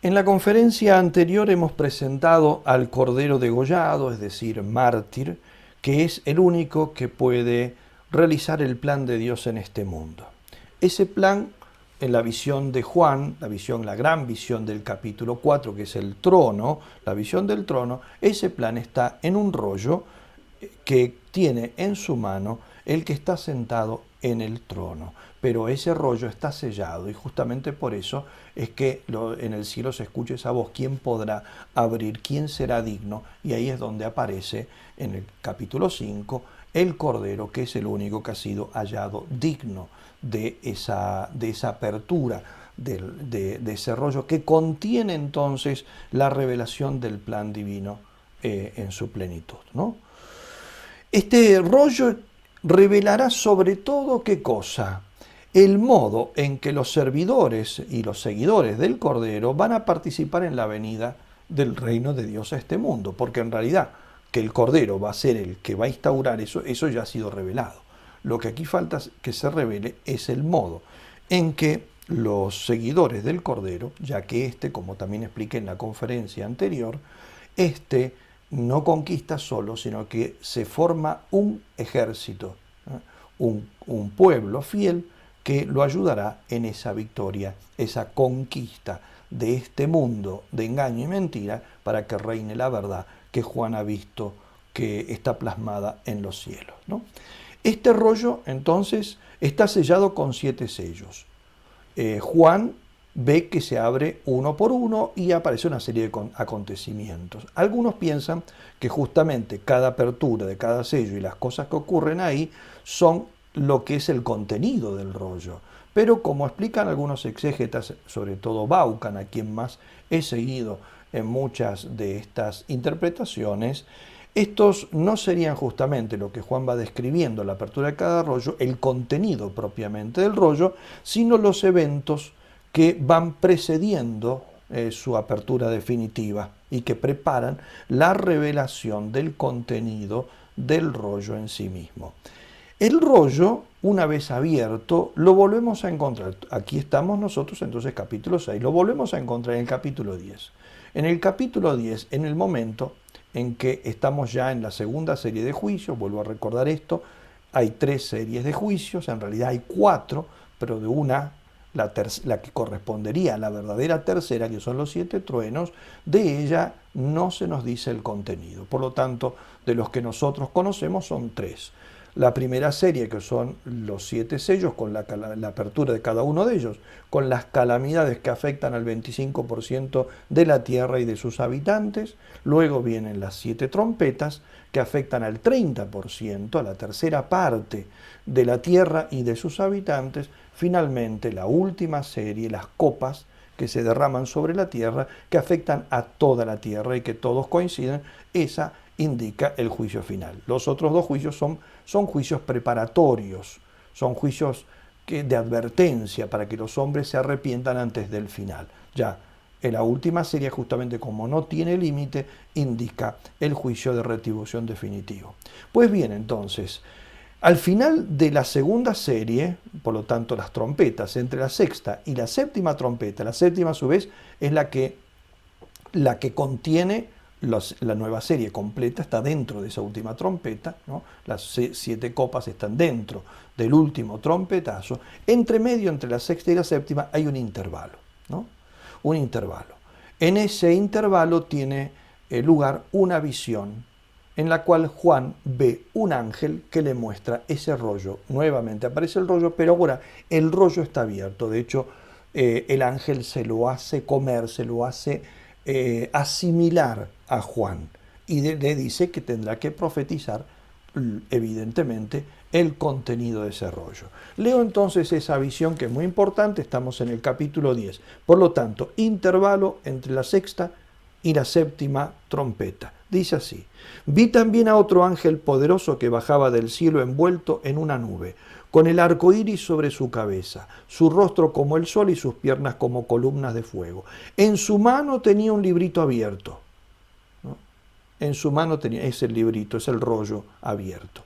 En la conferencia anterior hemos presentado al Cordero degollado, es decir, mártir, que es el único que puede realizar el plan de Dios en este mundo. Ese plan, en la visión de Juan, la gran visión del capítulo 4, que es el trono, la visión del trono, ese plan está en un rollo que tiene en su mano el que está sentado en el trono. Pero ese rollo está sellado y justamente por eso es que en el cielo se escucha esa voz: ¿quién podrá abrir? ¿Quién será digno? Y ahí es donde aparece en el capítulo 5 el Cordero, que es el único que ha sido hallado digno de esa apertura, de ese rollo que contiene entonces la revelación del plan divino en su plenitud, ¿no? Este rollo revelará sobre todo ¿qué cosa? El modo en que los servidores y los seguidores del Cordero van a participar en la venida del reino de Dios a este mundo, porque en realidad que el Cordero va a ser el que va a instaurar eso ya ha sido revelado. Lo que aquí falta que se revele es el modo en que los seguidores del Cordero, ya que como también expliqué en la conferencia anterior, no conquista solo, sino que se forma un ejército, un pueblo fiel que lo ayudará en esa victoria, esa conquista de este mundo de engaño y mentira, para que reine la verdad que Juan ha visto que está plasmada en los cielos, ¿no? Este rollo entonces está sellado con 7 sellos. Juan ve que se abre uno por uno y aparece una serie de acontecimientos. Algunos piensan que justamente cada apertura de cada sello y las cosas que ocurren ahí son lo que es el contenido del rollo. Pero como explican algunos exégetas, sobre todo Baucan, a quien más he seguido en muchas de estas interpretaciones, estos no serían justamente lo que Juan va describiendo, la apertura de cada rollo, el contenido propiamente del rollo, sino los eventos que van precediendo su apertura definitiva y que preparan la revelación del contenido del rollo en sí mismo. El rollo, una vez abierto, lo volvemos a encontrar. Aquí estamos nosotros entonces capítulo 6, lo volvemos a encontrar en el capítulo 10. En el capítulo 10, en el momento en que estamos ya en la segunda serie de juicios, vuelvo a recordar esto, hay 3 series de juicios, en realidad hay 4, pero de una, la que correspondería a la verdadera tercera, que son los 7 truenos, de ella no se nos dice el contenido. Por lo tanto, de los que nosotros conocemos son 3. La primera serie, que son los 7 sellos, con la apertura de cada uno de ellos, con las calamidades que afectan al 25% de la tierra y de sus habitantes. Luego vienen las 7 trompetas, que afectan al 30%, a la tercera parte de la tierra y de sus habitantes. Finalmente, la última serie, las copas, que se derraman sobre la tierra, que afectan a toda la tierra y que todos coinciden. Esa indica el juicio final. Los otros 2 juicios son juicios preparatorios, son juicios de advertencia para que los hombres se arrepientan antes del final. Ya en la última serie, justamente como no tiene límite, indica el juicio de retribución definitivo. Pues bien, entonces, al final de la segunda serie, por lo tanto las trompetas, entre la sexta y la séptima trompeta, la séptima a su vez es la que contiene la nueva serie completa, está dentro de esa última trompeta, ¿no? Las 7 copas están dentro del último trompetazo. Entre medio, entre la sexta y la séptima, hay un intervalo, ¿no? Un intervalo. En ese intervalo tiene lugar una visión en la cual Juan ve un ángel que le muestra ese rollo. Nuevamente aparece el rollo, pero ahora el rollo está abierto. De hecho, el ángel se lo hace comer, se lo hace asimilar a Juan, y le dice que tendrá que profetizar evidentemente el contenido de ese rollo. Leo entonces esa visión, que es muy importante. Estamos en el capítulo 10, por lo tanto, intervalo entre la sexta y la séptima trompeta. Dice así: vi también a otro ángel poderoso que bajaba del cielo envuelto en una nube, con el arco iris sobre su cabeza, su rostro como el sol y sus piernas como columnas de fuego. En su mano tenía un librito abierto, ¿no? En su mano tenía ese librito, es el rollo abierto.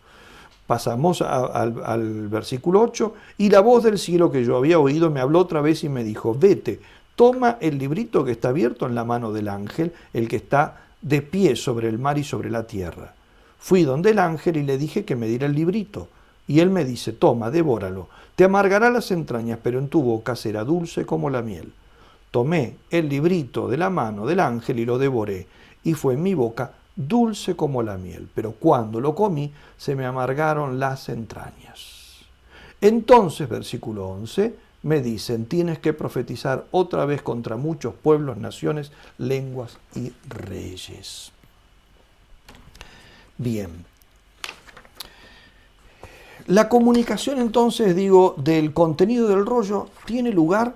Pasamos al versículo 8. Y la voz del cielo que yo había oído me habló otra vez y me dijo: vete, toma el librito que está abierto en la mano del ángel, el que está de pie sobre el mar y sobre la tierra. Fui donde el ángel y le dije que me diera el librito. Y él me dice, toma, devóralo. Te amargará las entrañas, pero en tu boca será dulce como la miel. Tomé el librito de la mano del ángel y lo devoré, y fue en mi boca dulce como la miel. Pero cuando lo comí, se me amargaron las entrañas. Entonces, versículo 11, me dicen, tienes que profetizar otra vez contra muchos pueblos, naciones, lenguas y reyes. Bien. La comunicación entonces, del contenido del rollo tiene lugar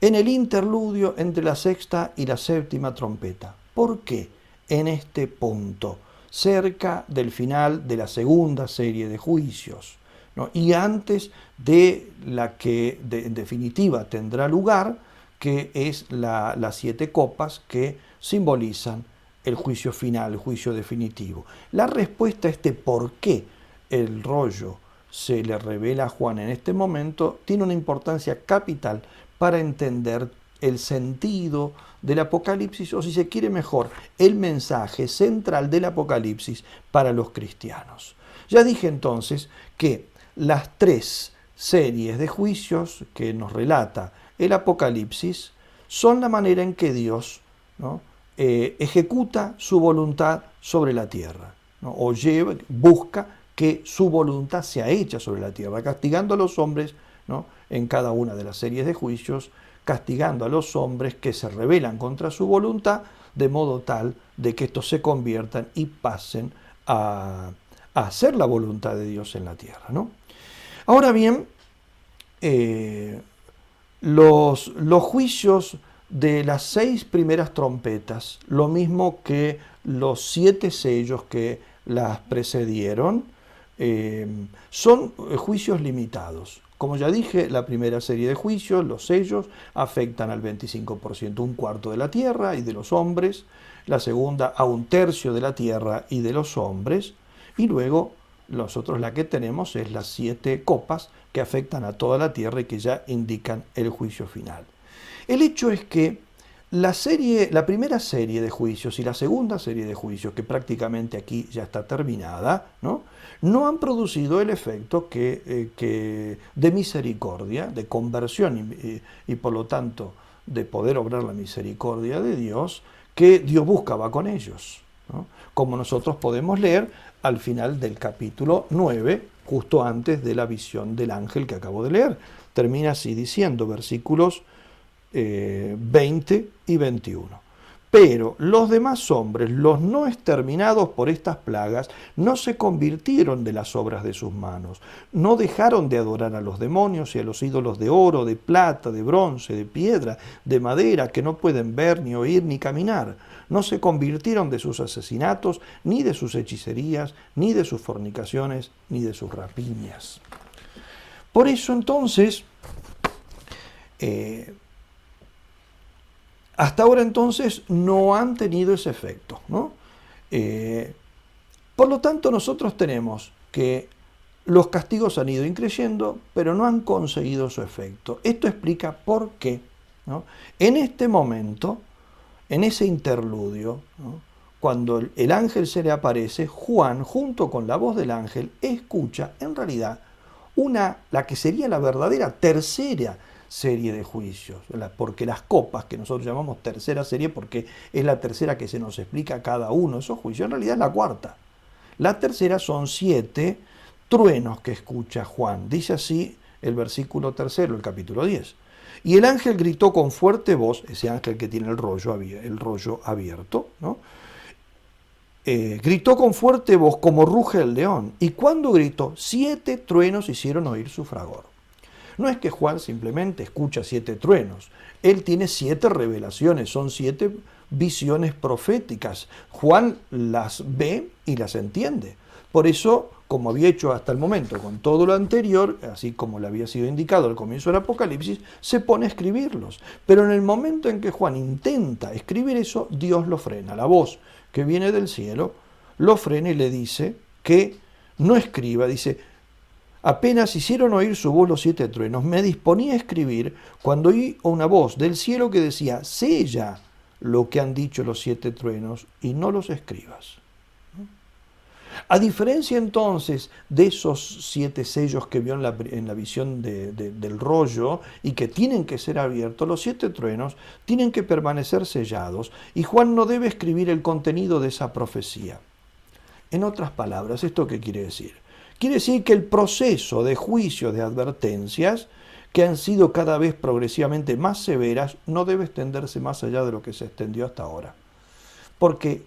en el interludio entre la sexta y la séptima trompeta. ¿Por qué en este punto, cerca del final de la segunda serie de juicios, ¿no? Y antes de la que en definitiva tendrá lugar, que es las 7 copas que simbolizan el juicio final, el juicio definitivo? La respuesta a este por qué el rollo se le revela a Juan en este momento tiene una importancia capital para entender el sentido del Apocalipsis, o si se quiere mejor, el mensaje central del Apocalipsis para los cristianos. Ya dije entonces que las 3 series de juicios que nos relata el Apocalipsis son la manera en que Dios, ¿no?, ejecuta su voluntad sobre la tierra, ¿no?, o busca que su voluntad sea hecha sobre la tierra, castigando a los hombres, ¿no?, en cada una de las series de juicios, castigando a los hombres que se rebelan contra su voluntad, de modo tal de que estos se conviertan y pasen a hacer la voluntad de Dios en la tierra, ¿no? Ahora bien, los juicios de las 6 primeras trompetas, lo mismo que los 7 sellos que las precedieron, son juicios limitados. Como ya dije, la primera serie de juicios, los sellos, afectan al 25%, un cuarto de la tierra y de los hombres, la segunda a un tercio de la tierra y de los hombres, y luego nosotros la que tenemos es las 7 copas que afectan a toda la tierra y que ya indican el juicio final. El hecho es que la primera serie de juicios y la segunda serie de juicios, que prácticamente aquí ya está terminada, no han producido el efecto de misericordia, de conversión y por lo tanto de poder obrar la misericordia de Dios que Dios buscaba con ellos, ¿no? Como nosotros podemos leer al final del capítulo 9, justo antes de la visión del ángel que acabo de leer. Termina así diciendo, versículos 20 y 21. Pero los demás hombres, los no exterminados por estas plagas, no se convirtieron de las obras de sus manos, no dejaron de adorar a los demonios y a los ídolos de oro, de plata, de bronce, de piedra, de madera, que no pueden ver, ni oír, ni caminar. No se convirtieron de sus asesinatos, ni de sus hechicerías, ni de sus fornicaciones, ni de sus rapiñas. Por eso entonces, hasta ahora entonces no han tenido ese efecto, ¿no? Por lo tanto, nosotros tenemos que los castigos han ido increyendo, pero no han conseguido su efecto. Esto explica por qué, ¿no? En este momento, en ese interludio, ¿no?, cuando el ángel se le aparece, Juan, junto con la voz del ángel, escucha en realidad la que sería la verdadera tercera serie de juicios, porque las copas, que nosotros llamamos tercera serie porque es la tercera que se nos explica cada uno de esos juicios, en realidad es la cuarta. La tercera son 7 truenos que escucha Juan. Dice así el versículo 3, el capítulo 10. Y el ángel gritó con fuerte voz, ese ángel que tiene el rollo abierto, ¿no? Gritó con fuerte voz como ruge el león, y cuando gritó, 7 truenos hicieron oír su fragor. No es que Juan simplemente escucha 7 truenos, él tiene 7 revelaciones, son 7 visiones proféticas. Juan las ve y las entiende. Por eso, como había hecho hasta el momento con todo lo anterior, así como le había sido indicado al comienzo del Apocalipsis, se pone a escribirlos. Pero en el momento en que Juan intenta escribir eso, Dios lo frena. La voz que viene del cielo lo frena y le dice que no escriba, dice: Apenas hicieron oír su voz los 7 truenos, me disponía a escribir cuando oí una voz del cielo que decía, sella lo que han dicho los 7 truenos y no los escribas. A diferencia entonces de esos 7 sellos que vio en la visión del rollo y que tienen que ser abiertos, los 7 truenos tienen que permanecer sellados y Juan no debe escribir el contenido de esa profecía. En otras palabras, ¿esto qué quiere decir? Quiere decir que el proceso de juicio de advertencias, que han sido cada vez progresivamente más severas, no debe extenderse más allá de lo que se extendió hasta ahora. Porque,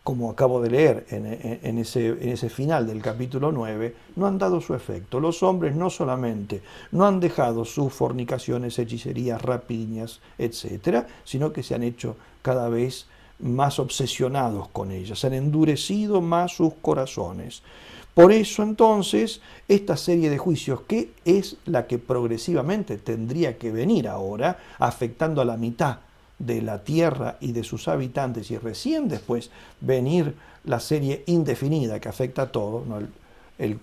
como acabo de leer en ese final del capítulo 9, no han dado su efecto. Los hombres no solamente no han dejado sus fornicaciones, hechicerías, rapiñas, etc., sino que se han hecho cada vez más obsesionados con ellas, han endurecido más sus corazones. Por eso entonces esta serie de juicios, que es la que progresivamente tendría que venir ahora, afectando a la mitad de la tierra y de sus habitantes, y recién después venir la serie indefinida que afecta a todo, ¿no?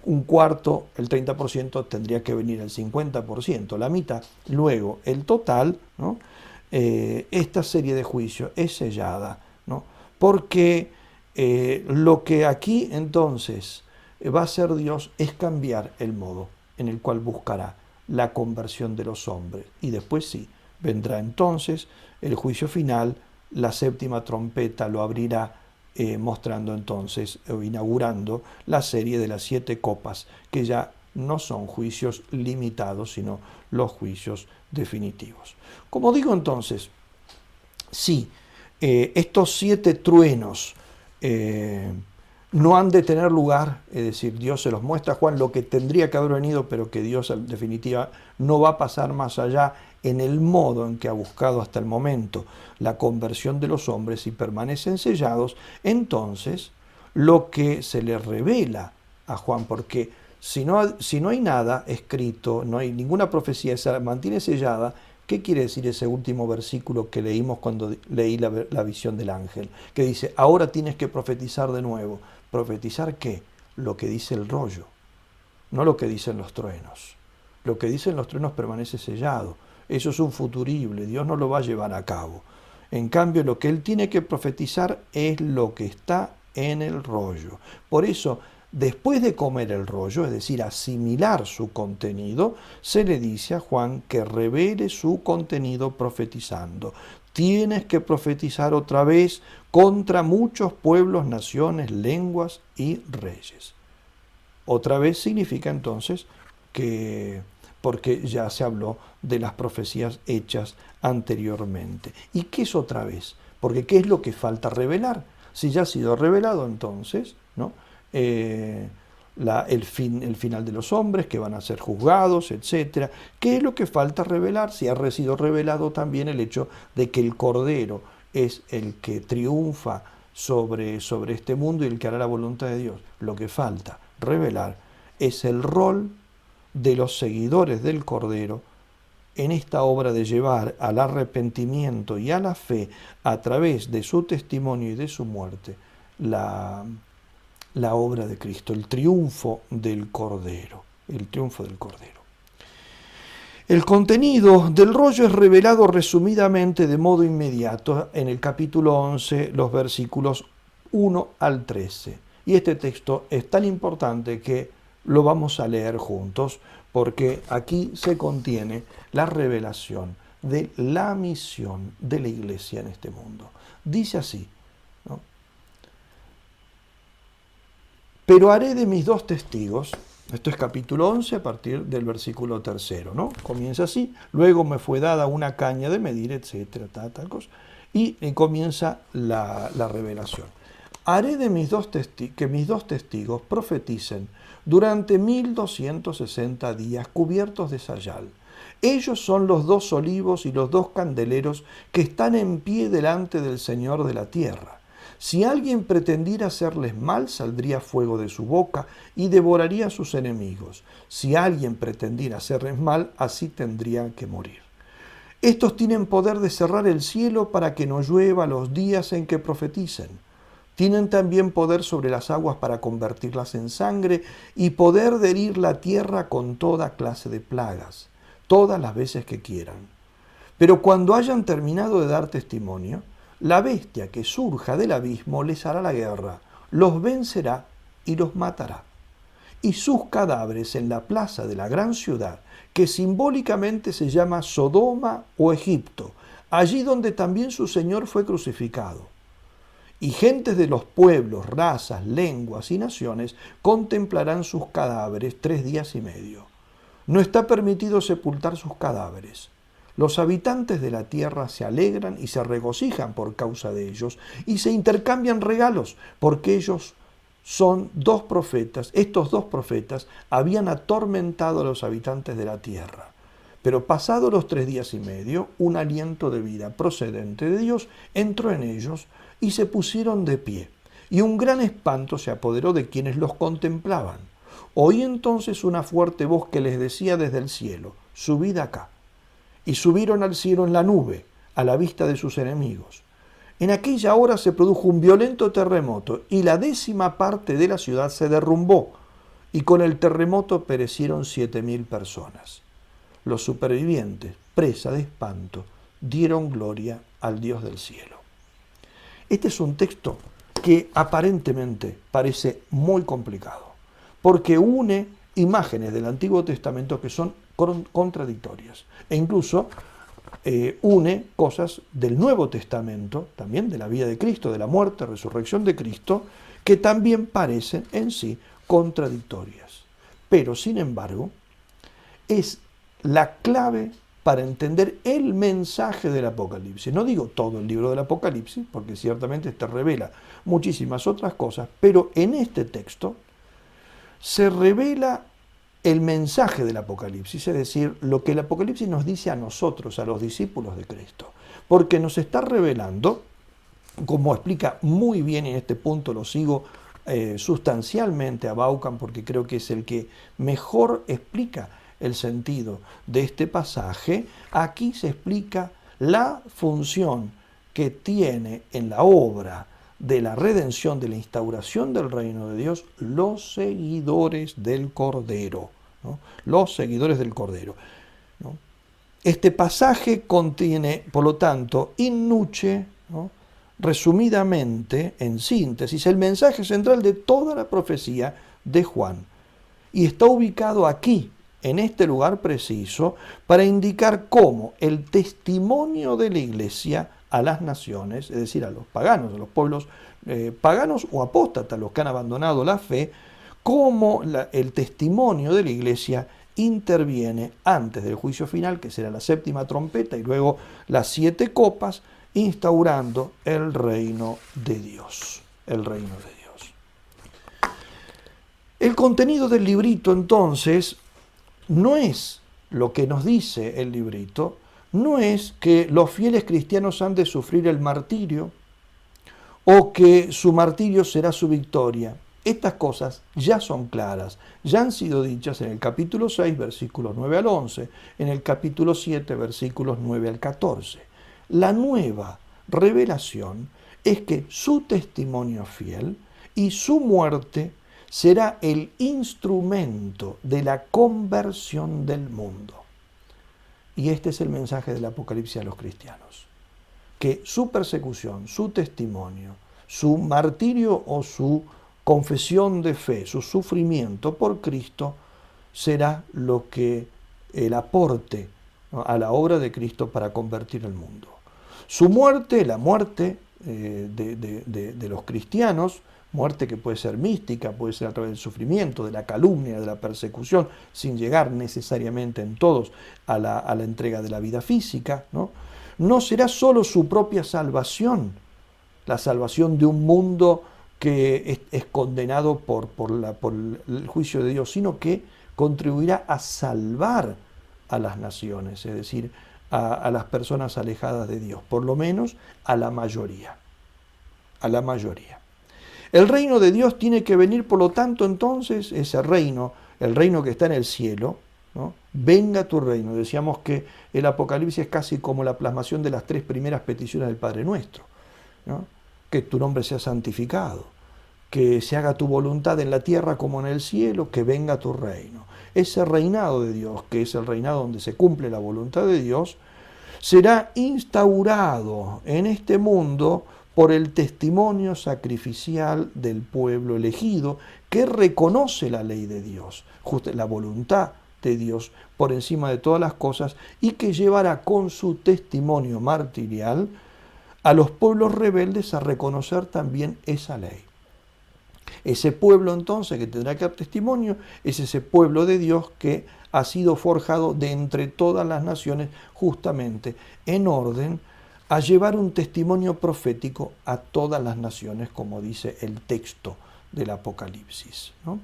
Un cuarto, el 30%, tendría que venir el 50%, la mitad, luego el total, ¿no? Esta serie de juicios es sellada, ¿no? Porque lo que aquí entonces va a hacer Dios es cambiar el modo en el cual buscará la conversión de los hombres. Y después sí, vendrá entonces el juicio final, la séptima trompeta lo abrirá, mostrando entonces, o inaugurando la serie de las 7 copas, que ya no son juicios limitados, sino los juicios definitivos. Como digo entonces, sí, estos 7 truenos no han de tener lugar, es decir, Dios se los muestra a Juan lo que tendría que haber venido, pero que Dios en definitiva no va a pasar más allá en el modo en que ha buscado hasta el momento la conversión de los hombres y permanecen sellados. Entonces lo que se le revela a Juan, porque si no hay nada escrito, no hay ninguna profecía, se mantiene sellada. ¿Qué quiere decir ese último versículo que leímos cuando leí la visión del ángel? Que dice, ahora tienes que profetizar de nuevo. ¿Profetizar qué? Lo que dice el rollo, no lo que dicen los truenos. Lo que dicen los truenos permanece sellado. Eso es un futurible, Dios no lo va a llevar a cabo. En cambio, lo que él tiene que profetizar es lo que está en el rollo. Por eso, después de comer el rollo, es decir, asimilar su contenido, se le dice a Juan que revele su contenido profetizando. Tienes que profetizar otra vez contra muchos pueblos, naciones, lenguas y reyes. Otra vez significa entonces que, porque ya se habló de las profecías hechas anteriormente. ¿Y qué es otra vez? Porque ¿qué es lo que falta revelar? Si ya ha sido revelado entonces, ¿no? El final de los hombres que van a ser juzgados, etc. ¿Qué es lo que falta revelar? Si ha sido revelado también el hecho de que el Cordero es el que triunfa sobre este mundo y el que hará la voluntad de Dios. Lo que falta revelar es el rol de los seguidores del Cordero en esta obra de llevar al arrepentimiento y a la fe a través de su testimonio y de su muerte la obra de Cristo, el triunfo del Cordero, el triunfo del Cordero. El contenido del rollo es revelado resumidamente de modo inmediato en el capítulo 11, los versículos 1 al 13. Y este texto es tan importante que lo vamos a leer juntos, porque aquí se contiene la revelación de la misión de la Iglesia en este mundo. Dice así, ¿no? Pero haré de mis 2 testigos, esto es capítulo 11 a partir del versículo 3, ¿no? Comienza así, luego me fue dada una caña de medir, etcétera, tal cosa, y comienza la revelación. Haré de que mis 2 testigos profeticen durante 1260 días cubiertos de sayal. Ellos son los 2 olivos y los 2 candeleros que están en pie delante del Señor de la tierra. Si alguien pretendiera hacerles mal, saldría fuego de su boca y devoraría a sus enemigos. Si alguien pretendiera hacerles mal, así tendrían que morir. Estos tienen poder de cerrar el cielo para que no llueva los días en que profeticen. Tienen también poder sobre las aguas para convertirlas en sangre y poder de herir la tierra con toda clase de plagas, todas las veces que quieran. Pero cuando hayan terminado de dar testimonio, la bestia que surja del abismo les hará la guerra, los vencerá y los matará. Y sus cadáveres en la plaza de la gran ciudad, que simbólicamente se llama Sodoma o Egipto, allí donde también su Señor fue crucificado. Y gentes de los pueblos, razas, lenguas y naciones contemplarán sus cadáveres 3 días y medio. No está permitido sepultar sus cadáveres. Los habitantes de la tierra se alegran y se regocijan por causa de ellos y se intercambian regalos porque ellos son 2 profetas. Estos 2 profetas habían atormentado a los habitantes de la tierra. Pero pasados los 3 días y medio, un aliento de vida procedente de Dios entró en ellos y se pusieron de pie. Y un gran espanto se apoderó de quienes los contemplaban. Oí entonces una fuerte voz que les decía desde el cielo: subid acá. Y subieron al cielo en la nube, a la vista de sus enemigos. En aquella hora se produjo un violento terremoto y la 10ª parte de la ciudad se derrumbó, y con el terremoto perecieron 7.000 personas. Los supervivientes, presa de espanto, dieron gloria al Dios del cielo. Este es un texto que aparentemente parece muy complicado, porque une imágenes del Antiguo Testamento que son contradictorias, e incluso une cosas del Nuevo Testamento, también de la vida de Cristo, de la muerte, resurrección de Cristo, que también parecen en sí contradictorias. Pero, sin embargo, es la clave para entender el mensaje del Apocalipsis. No digo todo el libro del Apocalipsis, porque ciertamente este revela muchísimas otras cosas, pero en este texto se revela el mensaje del Apocalipsis, es decir, lo que el Apocalipsis nos dice a nosotros, a los discípulos de Cristo, porque nos está revelando, como explica muy bien en este punto, lo sigo sustancialmente a Vaughan, porque creo que es el que mejor explica el sentido de este pasaje. Aquí se explica la función que tiene en la obra de la redención, de la instauración del reino de Dios, los seguidores del Cordero, ¿no? Los seguidores del Cordero, ¿no? Este pasaje contiene, por lo tanto, in nuce, ¿no?, resumidamente, en síntesis, el mensaje central de toda la profecía de Juan. Y está ubicado aquí, en este lugar preciso, para indicar cómo el testimonio de la Iglesia a las naciones, es decir, a los paganos, a los pueblos paganos o apóstatas, los que han abandonado la fe, cómo el testimonio de la Iglesia interviene antes del juicio final, que será la 7ª trompeta, y luego las 7 copas, instaurando el reino de Dios. El reino de Dios. El contenido del librito, entonces, no es lo que nos dice el librito, no es que los fieles cristianos han de sufrir el martirio o que su martirio será su victoria. Estas cosas ya son claras, ya han sido dichas en el capítulo 6, versículos 9 al 11, en el capítulo 7, versículos 9 al 14. La nueva revelación es que su testimonio fiel y su muerte será el instrumento de la conversión del mundo. Y este es el mensaje del Apocalipsis a los cristianos, que su persecución, su testimonio, su martirio o su confesión de fe, su sufrimiento por Cristo, será lo que el aporte, ¿no?, a la obra de Cristo para convertir el mundo. Su muerte, la muerte de los cristianos, muerte que puede ser mística, puede ser a través del sufrimiento, de la calumnia, de la persecución, sin llegar necesariamente en todos a la entrega de la vida física, ¿no? No será solo su propia salvación, la salvación de un mundo que es condenado por el juicio de Dios, sino que contribuirá a salvar a las naciones, es decir, a las personas alejadas de Dios, por lo menos a la mayoría. A la mayoría. El reino de Dios tiene que venir, por lo tanto, entonces, ese reino, el reino que está en el cielo, ¿no? Venga tu reino. Decíamos que el Apocalipsis es casi como la plasmación de las 3 primeras peticiones del Padre Nuestro, ¿no? que tu nombre sea santificado, que se haga tu voluntad en la tierra como en el cielo, que venga tu reino. Ese reinado de Dios, que es el reinado donde se cumple la voluntad de Dios, será instaurado en este mundo por el testimonio sacrificial del pueblo elegido, que reconoce la ley de Dios, la voluntad de Dios por encima de todas las cosas, y que llevará con su testimonio martirial a los pueblos rebeldes a reconocer también esa ley. Ese pueblo entonces que tendrá que dar testimonio es ese pueblo de Dios que ha sido forjado de entre todas las naciones justamente en orden a llevar un testimonio profético a todas las naciones, como dice el texto del Apocalipsis, ¿no?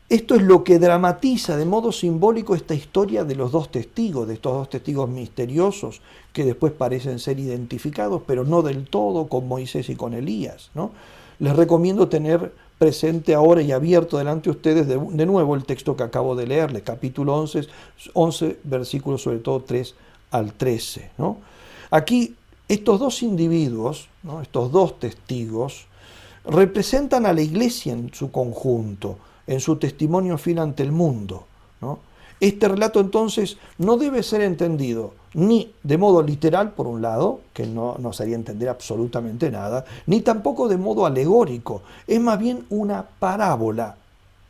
Esto es lo que dramatiza de modo simbólico esta historia de los dos testigos, de estos dos testigos misteriosos que después parecen ser identificados, pero no del todo, con Moisés y con Elías, ¿no? Les recomiendo tener presente ahora y abierto delante de ustedes de nuevo el texto que acabo de leerles, capítulo 11 versículos sobre todo 3 al 13, ¿no? Aquí estos dos individuos, ¿no?, estos dos testigos, representan a la iglesia en su conjunto, en su testimonio fiel ante el mundo, ¿no? Este relato entonces no debe ser entendido ni de modo literal, por un lado, que no nos haría entender absolutamente nada, ni tampoco de modo alegórico. Es más bien una parábola,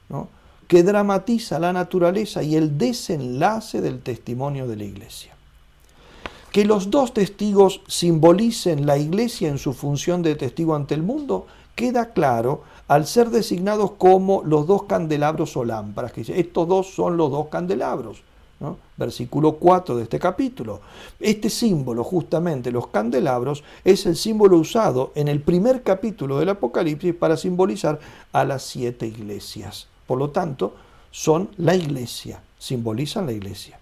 ¿no?, que dramatiza la naturaleza y el desenlace del testimonio de la iglesia. Que los dos testigos simbolicen la iglesia en su función de testigo ante el mundo queda claro al ser designados como los dos candelabros o lámparas, que dice, estos dos son los dos candelabros, ¿no? Versículo 4 de este capítulo. Este símbolo, justamente los candelabros, es el símbolo usado en el primer capítulo del Apocalipsis para simbolizar a las 7 iglesias. Por lo tanto, son la iglesia, simbolizan la iglesia.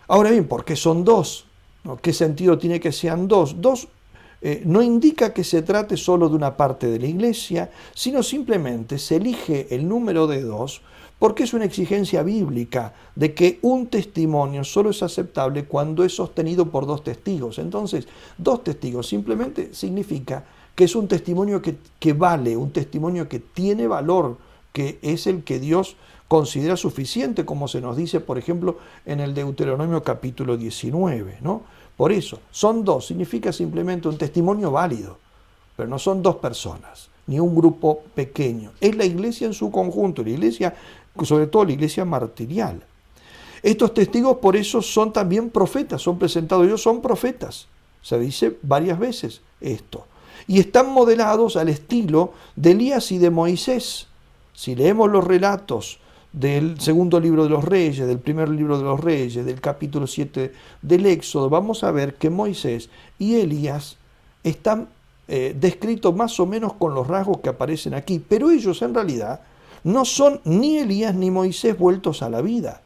Ahora bien, ¿por qué son dos? ¿No? ¿Qué sentido tiene que sean dos? Dos no indica que se trate solo de una parte de la iglesia, sino simplemente se elige el número de 2 porque es una exigencia bíblica de que un testimonio solo es aceptable cuando es sostenido por 2 testigos. Entonces, 2 testigos simplemente significa que es un testimonio que vale, un testimonio que tiene valor, que es el que Dios considera suficiente, como se nos dice, por ejemplo, en el Deuteronomio capítulo 19, ¿no? Por eso, son 2, significa simplemente un testimonio válido, pero no son 2 personas, ni un grupo pequeño. Es la iglesia en su conjunto, la iglesia, sobre todo la iglesia martirial. Estos testigos por eso son también profetas, son presentados, ellos son profetas. Se dice varias veces esto. Y están modelados al estilo de Elías y de Moisés. Si leemos los relatos del segundo libro de los Reyes, del primer libro de los Reyes, del capítulo 7 del Éxodo, vamos a ver que Moisés y Elías están descritos más o menos con los rasgos que aparecen aquí, pero ellos en realidad no son ni Elías ni Moisés vueltos a la vida,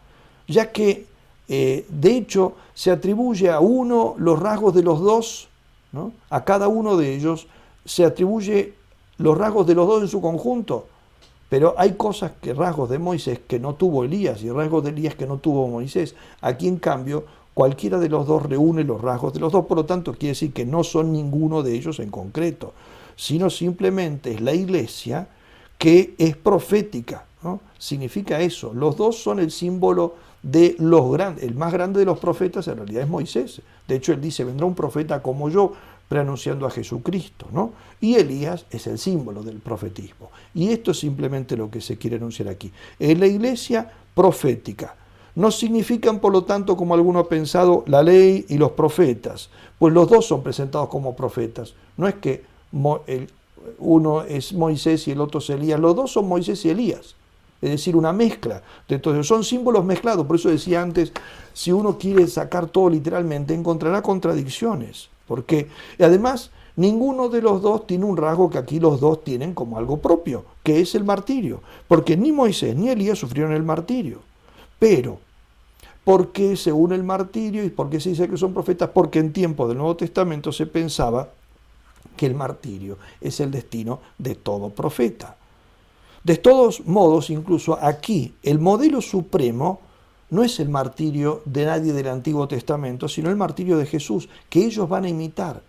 ya que de hecho se atribuye a uno los rasgos de los dos, ¿no? A cada uno de ellos se atribuye los rasgos de los dos en su conjunto. Pero hay cosas, que rasgos de Moisés que no tuvo Elías y rasgos de Elías que no tuvo Moisés. Aquí, en cambio, cualquiera de los dos reúne los rasgos de los dos, por lo tanto, quiere decir que no son ninguno de ellos en concreto, sino simplemente es la iglesia que es profética, ¿no? Significa eso. Los dos son el símbolo de los grandes. El más grande de los profetas en realidad es Moisés. De hecho, él dice, vendrá un profeta como yo, preanunciando a Jesucristo, ¿no? Y Elías es el símbolo del profetismo. Y esto es simplemente lo que se quiere anunciar aquí. Es la iglesia profética. No significan, por lo tanto, como alguno ha pensado, la ley y los profetas, pues los dos son presentados como profetas. No es que uno es Moisés y el otro es Elías, los dos son Moisés y Elías. Es decir, una mezcla. Entonces, son símbolos mezclados. Por eso decía antes, si uno quiere sacar todo literalmente, encontrará contradicciones. Porque además ninguno de los dos tiene un rasgo que aquí los dos tienen como algo propio, que es el martirio. Porque ni Moisés ni Elías sufrieron el martirio. Pero, ¿por qué se une el martirio y por qué se dice que son profetas? Porque en tiempos del Nuevo Testamento se pensaba que el martirio es el destino de todo profeta. De todos modos, incluso aquí, el modelo supremo no es el martirio de nadie del Antiguo Testamento, sino el martirio de Jesús, que ellos van a imitar.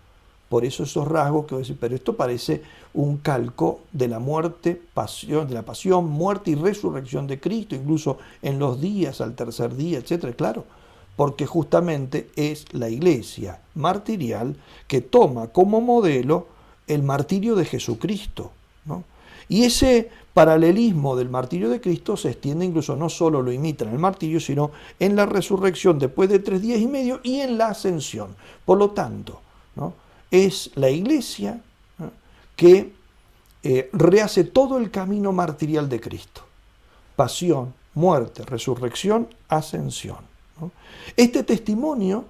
Por eso esos rasgos que voy a decir, pero esto parece un calco de la muerte, pasión, de la pasión, muerte y resurrección de Cristo, incluso en los días, al tercer día, etcétera. Claro, porque justamente es la iglesia martirial que toma como modelo el martirio de Jesucristo, ¿no? Y ese paralelismo del martirio de Cristo se extiende incluso, no solo lo imita en el martirio, sino en la resurrección después de 3 días y medio y en la ascensión. Por lo tanto, ¿no?, es la iglesia, ¿no?, que rehace todo el camino martirial de Cristo. Pasión, muerte, resurrección, ascensión, ¿no? Este testimonio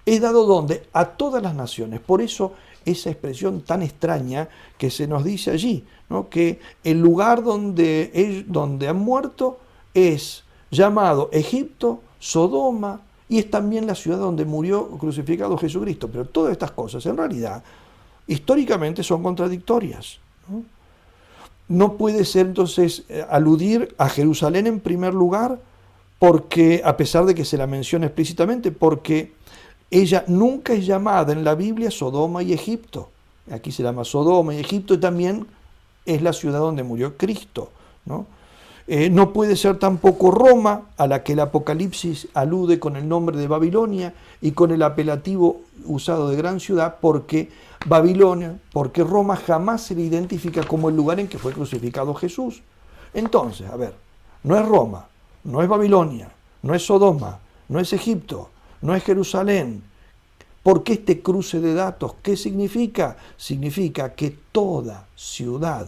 es dado ¿dónde? A todas las naciones. Por eso esa expresión tan extraña que se nos dice allí, ¿no?, que el lugar donde han muerto es llamado Egipto, Sodoma, y es también la ciudad donde murió crucificado Jesucristo. Pero todas estas cosas en realidad históricamente son contradictorias, ¿no? No puede ser entonces aludir a Jerusalén en primer lugar, porque a pesar de que se la menciona explícitamente, porque ella nunca es llamada en la Biblia Sodoma y Egipto. Aquí se llama Sodoma y Egipto, y también es la ciudad donde murió Cristo, ¿no? No puede ser tampoco Roma, a la que el Apocalipsis alude con el nombre de Babilonia y con el apelativo usado de gran ciudad, porque Babilonia, porque Roma jamás se le identifica como el lugar en que fue crucificado Jesús. Entonces, a ver, no es Roma, no es Babilonia, no es Sodoma, no es Egipto, no es Jerusalén. ¿Por qué este cruce de datos? ¿Qué significa? Significa que toda ciudad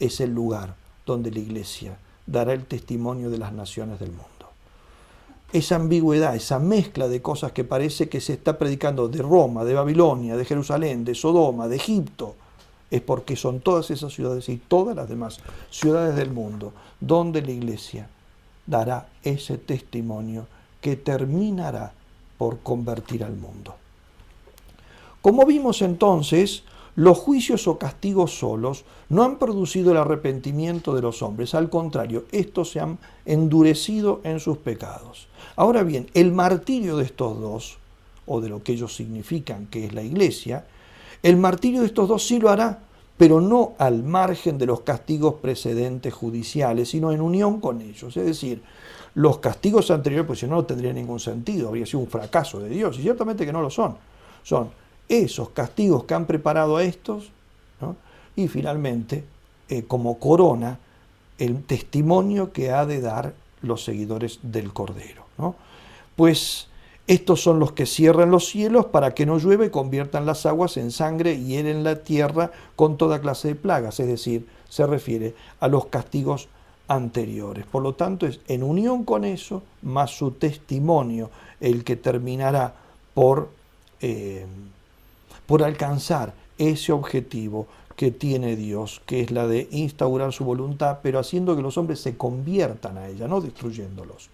es el lugar donde la iglesia dará el testimonio de las naciones del mundo. Esa ambigüedad, esa mezcla de cosas que parece que se está predicando de Roma, de Babilonia, de Jerusalén, de Sodoma, de Egipto, es porque son todas esas ciudades y todas las demás ciudades del mundo donde la iglesia dará ese testimonio que terminará por convertir al mundo. Como vimos entonces, los juicios o castigos solos no han producido el arrepentimiento de los hombres, al contrario, estos se han endurecido en sus pecados. Ahora bien, el martirio de estos dos, o de lo que ellos significan, que es la iglesia, el martirio de estos dos sí lo hará, pero no al margen de los castigos precedentes judiciales, sino en unión con ellos. Es decir, los castigos anteriores, pues si no, no tendría ningún sentido, habría sido un fracaso de Dios, y ciertamente que no lo son. Son esos castigos que han preparado a estos, ¿no?, y finalmente, como corona, el testimonio que ha de dar los seguidores del Cordero, ¿no? Pues estos son los que cierran los cielos para que no llueve, conviertan las aguas en sangre y hieren la tierra con toda clase de plagas, es decir, se refiere a los castigos anteriores. Por lo tanto, es en unión con eso, más su testimonio, el que terminará por alcanzar ese objetivo que tiene Dios, que es la de instaurar su voluntad, pero haciendo que los hombres se conviertan a ella, no destruyéndolos,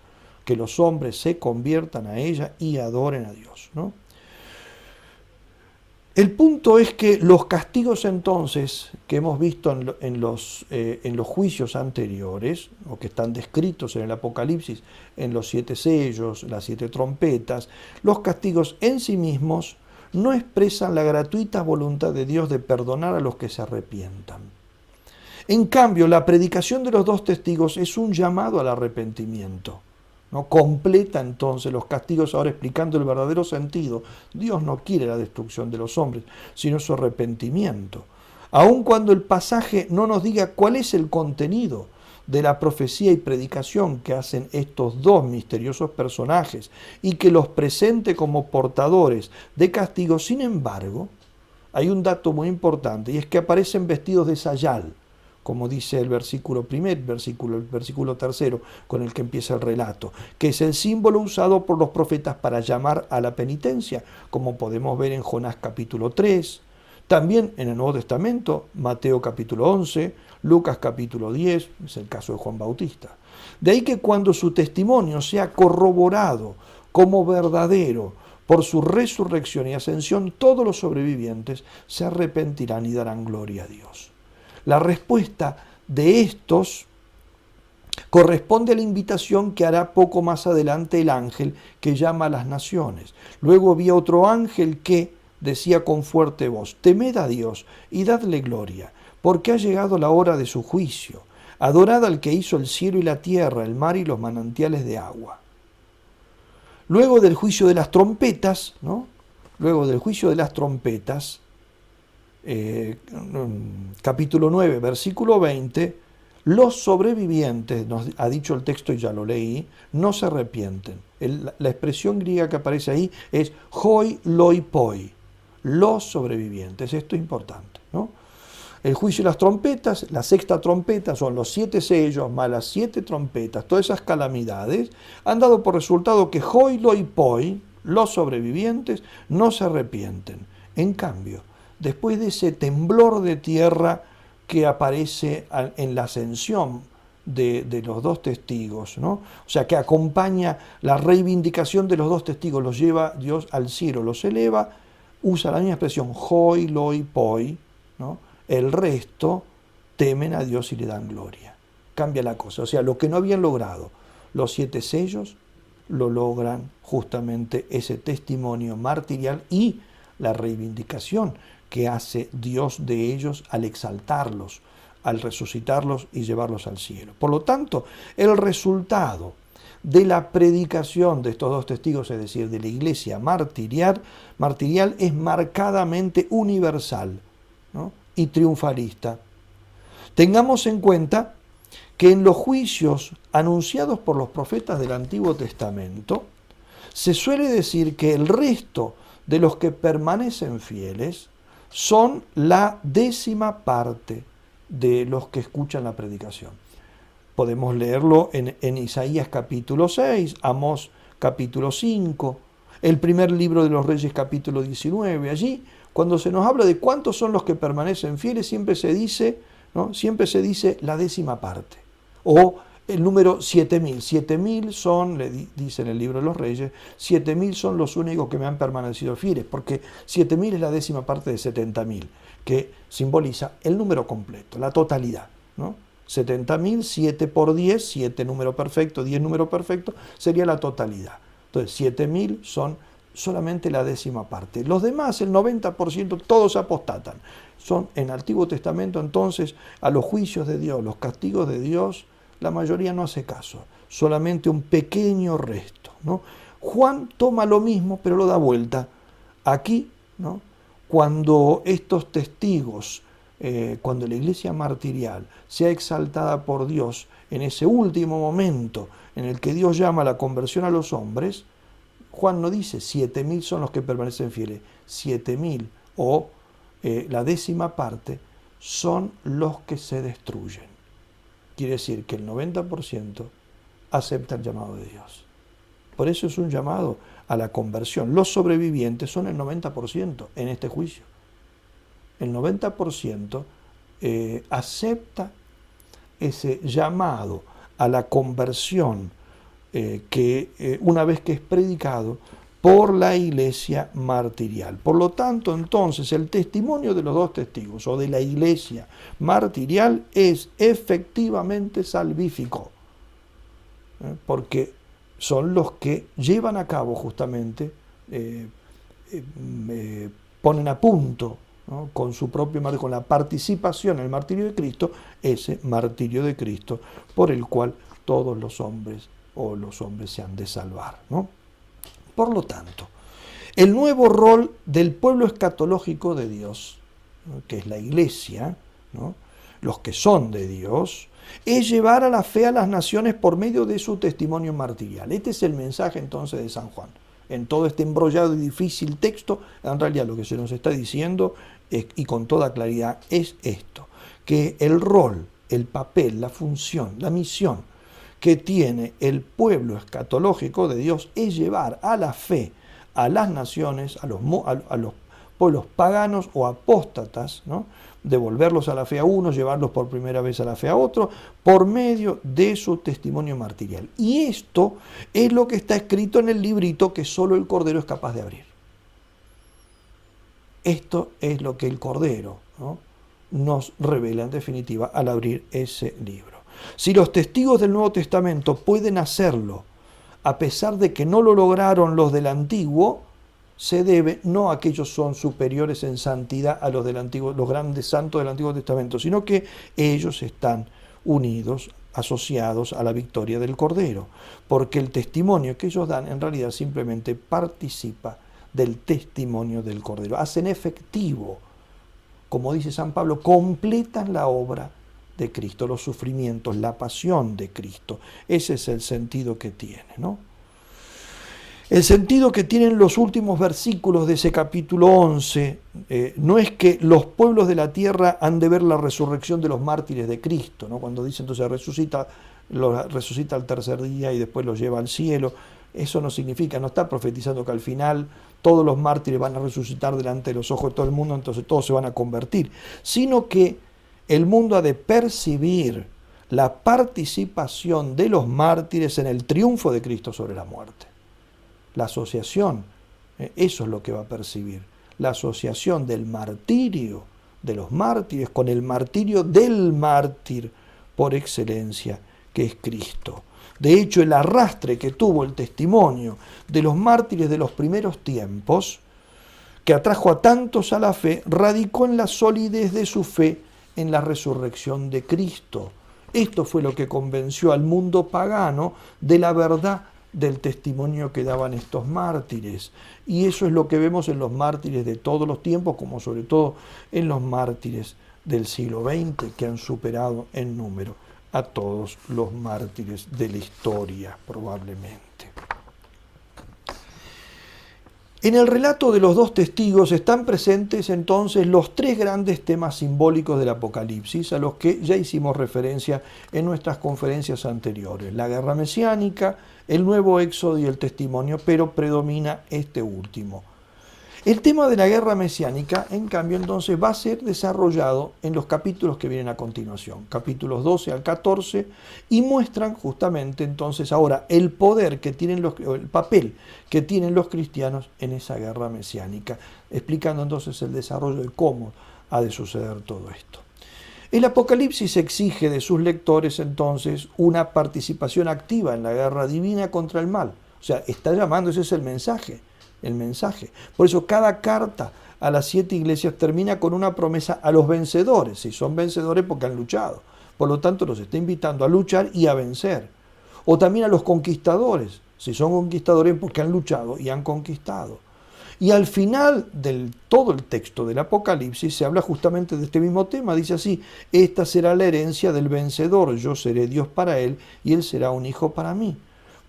que los hombres se conviertan a ella y adoren a Dios, ¿no? El punto es que los castigos entonces que hemos visto en los juicios anteriores, o que están descritos en el Apocalipsis, en los 7 sellos, las 7 trompetas, los castigos en sí mismos no expresan la gratuita voluntad de Dios de perdonar a los que se arrepientan. En cambio, la predicación de los dos testigos es un llamado al arrepentimiento, ¿no? Completa entonces los castigos, ahora explicando el verdadero sentido. Dios no quiere la destrucción de los hombres, sino su arrepentimiento. Aun cuando el pasaje no nos diga cuál es el contenido de la profecía y predicación que hacen estos dos misteriosos personajes y que los presente como portadores de castigo, sin embargo, hay un dato muy importante, y es que aparecen vestidos de sayal, como dice el versículo 1, el versículo 3, con el que empieza el relato, que es el símbolo usado por los profetas para llamar a la penitencia, como podemos ver en Jonás capítulo 3, también en el Nuevo Testamento, Mateo capítulo 11, Lucas capítulo 10, es el caso de Juan Bautista. De ahí que cuando su testimonio sea corroborado como verdadero por su resurrección y ascensión, todos los sobrevivientes se arrepentirán y darán gloria a Dios. La respuesta de estos corresponde a la invitación que hará poco más adelante el ángel que llama a las naciones. Luego había otro ángel que, decía con fuerte voz: temed a Dios y dadle gloria, porque ha llegado la hora de su juicio. Adorad al que hizo el cielo y la tierra, el mar y los manantiales de agua. Luego del juicio de las trompetas, ¿no? Luego del juicio de las trompetas, capítulo 9, versículo 20, los sobrevivientes, nos ha dicho el texto y ya lo leí, no se arrepienten. La expresión griega que aparece ahí es hoi loi poi, los sobrevivientes. Esto es importante, ¿no? El juicio de las trompetas, la sexta trompeta, son los 7 sellos más las 7 trompetas, todas esas calamidades han dado por resultado que hoi loi poi, los sobrevivientes, no se arrepienten. En cambio, después de ese temblor de tierra que aparece en la ascensión de los 2 testigos, ¿no? O sea, que acompaña la reivindicación de los 2 testigos, los lleva Dios al cielo, los eleva, usa la misma expresión, hoi loi poi, ¿no? El resto temen a Dios y le dan gloria. Cambia la cosa. O sea, lo que no habían logrado los 7 sellos, lo logran justamente ese testimonio martirial y la reivindicación que hace Dios de ellos al exaltarlos, al resucitarlos y llevarlos al cielo. Por lo tanto, el resultado de la predicación de estos 2 testigos, es decir, de la iglesia martirial es marcadamente universal, ¿no? Y triunfalista. Tengamos en cuenta que en los juicios anunciados por los profetas del Antiguo Testamento se suele decir que el resto de los que permanecen fieles son la 10ª parte de los que escuchan la predicación. Podemos leerlo en Isaías capítulo 6, Amós capítulo 5, el primer libro de los Reyes capítulo 19. Allí, cuando se nos habla de cuántos son los que permanecen fieles, siempre se dice, ¿no? Siempre se dice la 10ª parte. O el número 7000. 7000 son, dice en el libro de los Reyes, 7000 son los únicos que me han permanecido fieles, porque 7000 es la 10ª parte de 70.000, que simboliza el número completo, la totalidad, ¿no? 70.000, 7 por 10, 7 número perfecto, 10 número perfecto, sería la totalidad. Entonces, 7000 son solamente la 10ª parte. Los demás, el 90%, todos apostatan. Son en el Antiguo Testamento, entonces, a los juicios de Dios, los castigos de Dios, la mayoría no hace caso. Solamente un pequeño resto, ¿no? Juan toma lo mismo, pero lo da vuelta. Aquí, ¿no? Cuando estos testigos, cuando la iglesia martirial sea exaltada por Dios en ese último momento en el que Dios llama a la conversión a los hombres, Juan no dice 7000 son los que permanecen fieles, 7000 o la 10ª parte son los que se destruyen. Quiere decir que el 90% acepta el llamado de Dios. Por eso es un llamado a la conversión. Los sobrevivientes son el 90% en este juicio. El 90% acepta ese llamado a la conversión que una vez que es predicado por la iglesia martirial. Por lo tanto, entonces, el testimonio de los 2 testigos o de la iglesia martirial es efectivamente salvífico, porque son los que llevan a cabo justamente, ponen a punto, ¿no? Con su propio martirio, con la participación en el martirio de Cristo, ese martirio de Cristo por el cual todos los hombres se han de salvar, ¿no? Por lo tanto, el nuevo rol del pueblo escatológico de Dios, ¿no? Que es la iglesia, ¿no? Los que son de Dios, es llevar a la fe a las naciones por medio de su testimonio martirial. Este es el mensaje entonces de San Juan. En todo este embrollado y difícil texto, en realidad lo que se nos está diciendo, y con toda claridad, es esto, que el rol, el papel, la función, la misión que tiene el pueblo escatológico de Dios es llevar a la fe a las naciones, a los pueblos paganos o apóstatas, ¿no? Devolverlos a la fe a uno, llevarlos por primera vez a la fe a otro, por medio de su testimonio martirial. Y esto es lo que está escrito en el librito que solo el Cordero es capaz de abrir. Esto es lo que el Cordero, ¿no? Nos revela en definitiva al abrir ese libro. Si los testigos del Nuevo Testamento pueden hacerlo, a pesar de que no lo lograron los del Antiguo, se debe no a que ellos son superiores en santidad a los los grandes santos del Antiguo Testamento, sino que ellos están unidos, asociados a la victoria del Cordero, porque el testimonio que ellos dan en realidad simplemente participa del testimonio del Cordero. Hacen efectivo, como dice San Pablo, completan la obra de Cristo, los sufrimientos, la pasión de Cristo. Ese es el sentido que tiene, ¿no? El sentido que tienen los últimos versículos de ese capítulo 11 no es que los pueblos de la tierra han de ver la resurrección de los mártires de Cristo, ¿no? Cuando dice entonces resucita al tercer día y después los lleva al cielo. Eso no significa, no está profetizando que al final todos los mártires van a resucitar delante de los ojos de todo el mundo, entonces todos se van a convertir, sino que el mundo ha de percibir la participación de los mártires en el triunfo de Cristo sobre la muerte. La asociación, eso es lo que va a percibir, la asociación del martirio de los mártires con el martirio del mártir por excelencia, que es Cristo. De hecho, el arrastre que tuvo el testimonio de los mártires de los primeros tiempos, que atrajo a tantos a la fe, radicó en la solidez de su fe en la resurrección de Cristo. Esto fue lo que convenció al mundo pagano de la verdad del testimonio que daban estos mártires. Y eso es lo que vemos en los mártires de todos los tiempos, como sobre todo en los mártires del siglo XX, que han superado en número a todos los mártires de la historia, probablemente. En el relato de los dos testigos están presentes entonces los tres grandes temas simbólicos del Apocalipsis, a los que ya hicimos referencia en nuestras conferencias anteriores: la guerra mesiánica, el nuevo éxodo y el testimonio, pero predomina este último. El tema de la guerra mesiánica, en cambio, entonces va a ser desarrollado en los capítulos que vienen a continuación, capítulos 12 al 14, y muestran justamente entonces ahora el poder que tienen el papel que tienen los cristianos en esa guerra mesiánica, explicando entonces el desarrollo de cómo ha de suceder todo esto. El Apocalipsis exige de sus lectores entonces una participación activa en la guerra divina contra el mal. O sea, está llamando, ese es el mensaje. Por eso cada carta a las 7 iglesias termina con una promesa a los vencedores, si son vencedores porque han luchado. Por lo tanto, los está invitando a luchar y a vencer. O también a los conquistadores, si son conquistadores porque han luchado y han conquistado. Y al final de todo el texto del Apocalipsis se habla justamente de este mismo tema. Dice así: esta será la herencia del vencedor, yo seré Dios para él y él será un hijo para mí.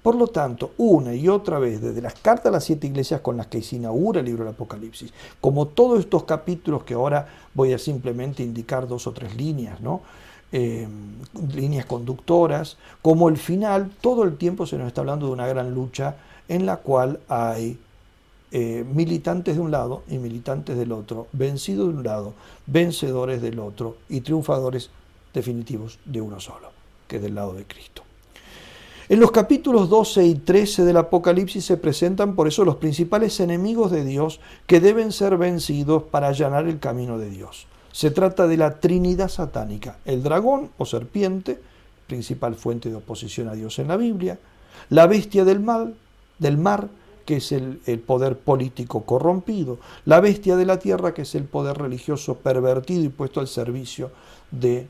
Por lo tanto, una y otra vez, desde las cartas a las 7 iglesias con las que se inaugura el libro del Apocalipsis, como todos estos capítulos que ahora voy a simplemente indicar 2 o 3 líneas, ¿no? Líneas conductoras, como el final, todo el tiempo se nos está hablando de una gran lucha en la cual hay militantes de un lado y militantes del otro, vencidos de un lado, vencedores del otro y triunfadores definitivos de uno solo, que es del lado de Cristo. En los capítulos 12 y 13 del Apocalipsis se presentan por eso los principales enemigos de Dios que deben ser vencidos para allanar el camino de Dios. Se trata de la Trinidad satánica: el dragón o serpiente, principal fuente de oposición a Dios en la Biblia; la bestia del mar, que es el poder político corrompido; la bestia de la tierra, que es el poder religioso pervertido y puesto al servicio de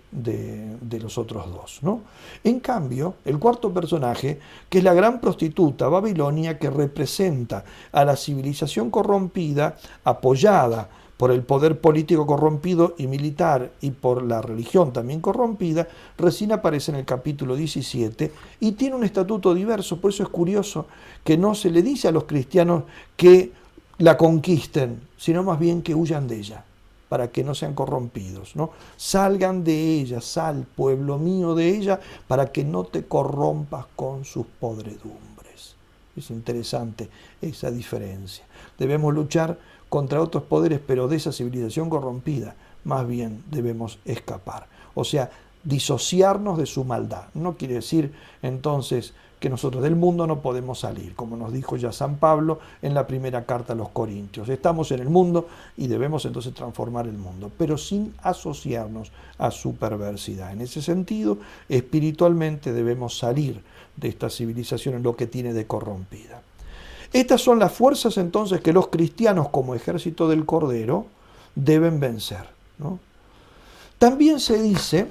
los otros dos, ¿no? En cambio, el cuarto personaje, que es la gran prostituta Babilonia, que representa a la civilización corrompida, apoyada por el poder político corrompido y militar y por la religión también corrompida, recién aparece en el capítulo 17 y tiene un estatuto diverso. Por eso es curioso que no se le dice a los cristianos que la conquisten, sino más bien que huyan de ella, para que no sean corrompidos, ¿no? Salgan de ella, sal, pueblo mío, de ella, para que no te corrompas con sus podredumbres. Es interesante esa diferencia. Debemos luchar contra otros poderes, pero de esa civilización corrompida más bien debemos escapar. O sea, disociarnos de su maldad. No quiere decir entonces que nosotros del mundo no podemos salir, como nos dijo ya San Pablo en la primera carta a los Corintios. Estamos en el mundo y debemos entonces transformar el mundo, pero sin asociarnos a su perversidad. En ese sentido, espiritualmente debemos salir de esta civilización en lo que tiene de corrompida. Estas son las fuerzas entonces que los cristianos como ejército del Cordero deben vencer, ¿no? También se dice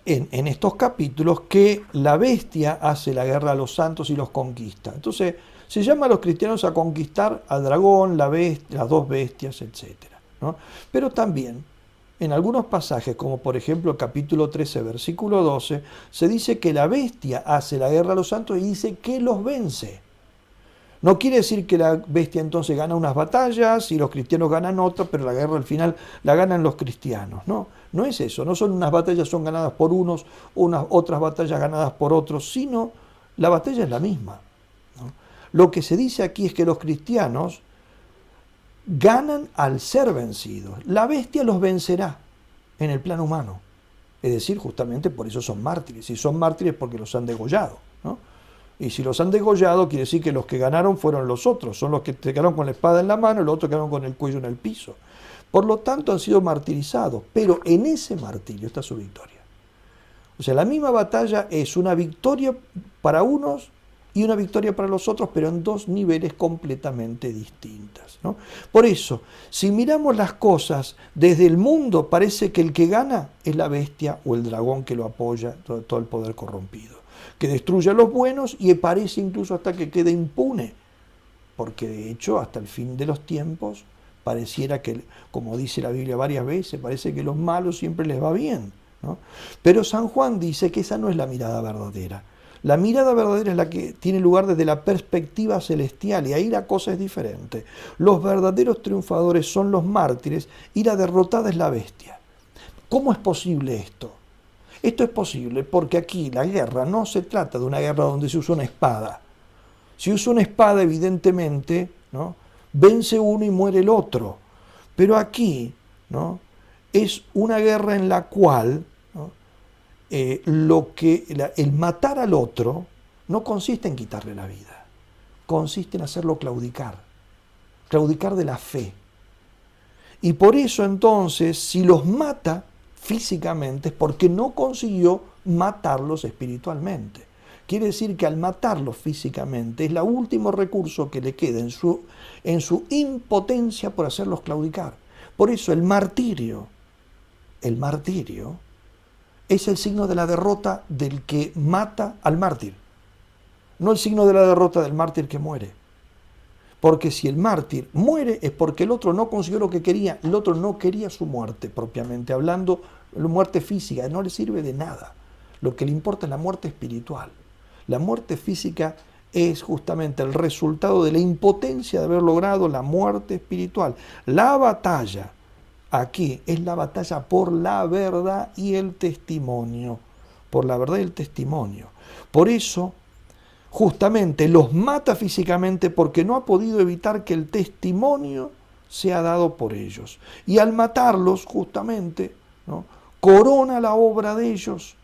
en estos capítulos que la bestia hace la guerra a los santos y los conquista. Entonces se llama a los cristianos a conquistar al dragón, la bestia, las dos bestias, etc., ¿no? Pero también en algunos pasajes, como por ejemplo el capítulo 13, versículo 12, se dice que la bestia hace la guerra a los santos y dice que los vence. No quiere decir que la bestia entonces gana unas batallas y los cristianos ganan otras, pero la guerra al final la ganan los cristianos. No, no es eso. No son unas batallas son ganadas por unos, otras batallas ganadas por otros, sino la batalla es la misma, ¿no? Lo que se dice aquí es que los cristianos ganan al ser vencidos. La bestia los vencerá en el plano humano. Es decir, justamente por eso son mártires. Si son mártires porque los han degollado, ¿no? Y si los han degollado, quiere decir que los que ganaron fueron los otros. Son los que se quedaron con la espada en la mano y los otros quedaron con el cuello en el piso. Por lo tanto, han sido martirizados. Pero en ese martirio está su victoria. O sea, la misma batalla es una victoria para unos y una victoria para los otros, pero en dos niveles completamente distintas, ¿no? Por eso, si miramos las cosas desde el mundo, parece que el que gana es la bestia o el dragón que lo apoya, todo el poder corrompido, que destruye a los buenos y parece incluso hasta que quede impune, porque de hecho hasta el fin de los tiempos pareciera que, como dice la Biblia varias veces, parece que a los malos siempre les va bien, ¿no? Pero San Juan dice que esa no es la mirada verdadera. La mirada verdadera es la que tiene lugar desde la perspectiva celestial, y ahí la cosa es diferente. Los verdaderos triunfadores son los mártires y la derrotada es la bestia. ¿Cómo es posible esto? Esto es posible porque aquí la guerra no se trata de una guerra donde se usa una espada. Si usa una espada, evidentemente, ¿no?, vence uno y muere el otro. Pero aquí, ¿no?, es una guerra en la cual, ¿no?, el matar al otro no consiste en quitarle la vida, consiste en hacerlo claudicar de la fe. Y por eso entonces, si los mata físicamente es porque no consiguió matarlos espiritualmente. Quiere decir que al matarlos físicamente es el último recurso que le queda en su impotencia por hacerlos claudicar. Por eso el martirio es el signo de la derrota del que mata al mártir, no el signo de la derrota del mártir que muere. Porque si el mártir muere es porque el otro no consiguió lo que quería, el otro no quería su muerte, propiamente hablando, la muerte física no le sirve de nada. Lo que le importa es la muerte espiritual. La muerte física es justamente el resultado de la impotencia de haber logrado la muerte espiritual. La batalla aquí es la batalla por la verdad y el testimonio. Por la verdad y el testimonio. Por eso, justamente los mata físicamente porque no ha podido evitar que el testimonio sea dado por ellos. Y al matarlos, justamente, ¿no?, corona la obra de ellos.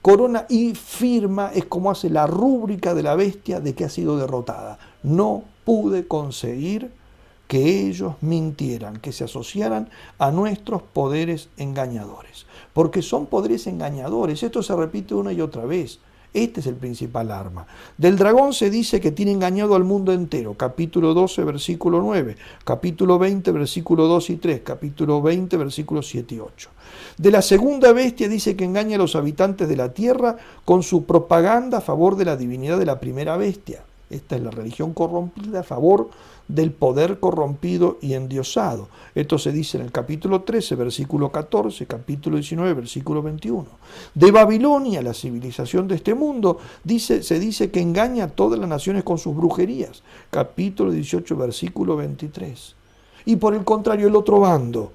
Corona y firma, es como hace la rúbrica de la bestia de que ha sido derrotada. No pude conseguir que ellos mintieran, que se asociaran a nuestros poderes engañadores. Porque son poderes engañadores. Esto se repite una y otra vez. Este es el principal arma. Del dragón se dice que tiene engañado al mundo entero. Capítulo 12, versículo 9. Capítulo 20, versículo 2 y 3. Capítulo 20, versículos 7 y 8. De la segunda bestia dice que engaña a los habitantes de la tierra con su propaganda a favor de la divinidad de la primera bestia. Esta es la religión corrompida a favor del poder corrompido y endiosado. Esto se dice en el capítulo 13, versículo 14, capítulo 19, versículo 21. De Babilonia, la civilización de este mundo, se dice que engaña a todas las naciones con sus brujerías. Capítulo 18, versículo 23. Y por el contrario, el otro bando,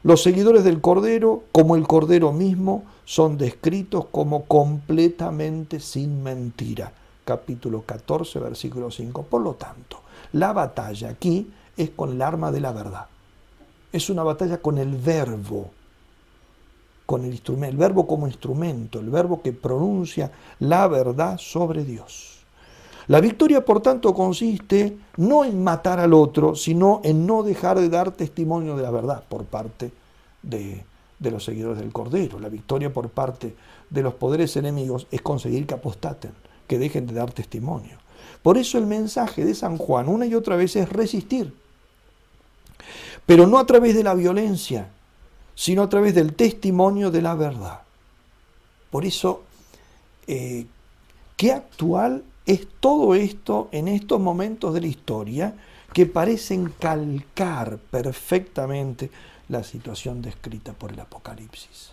los seguidores del Cordero, como el Cordero mismo, son descritos como completamente sin mentira. Capítulo 14, versículo 5. Por lo tanto, la batalla aquí es con el arma de la verdad. Es una batalla con el verbo, con el instrumento, el verbo como instrumento, el verbo que pronuncia la verdad sobre Dios. La victoria, por tanto, consiste no en matar al otro, sino en no dejar de dar testimonio de la verdad por parte de los seguidores del Cordero. La victoria por parte de los poderes enemigos es conseguir que apostaten, que dejen de dar testimonio. Por eso el mensaje de San Juan una y otra vez es resistir, pero no a través de la violencia, sino a través del testimonio de la verdad. Por eso, qué actual es todo esto en estos momentos de la historia que parecen calcar perfectamente la situación descrita por el Apocalipsis.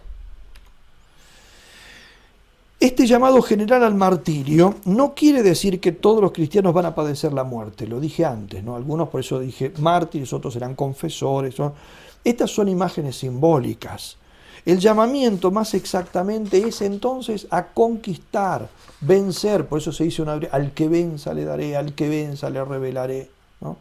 Este llamado general al martirio no quiere decir que todos los cristianos van a padecer la muerte, lo dije antes, ¿no? Algunos, por eso dije mártires, otros serán confesores. Estas son imágenes simbólicas. El llamamiento más exactamente es entonces a conquistar, vencer, por eso se dice al que venza le daré, al que venza le revelaré, ¿no?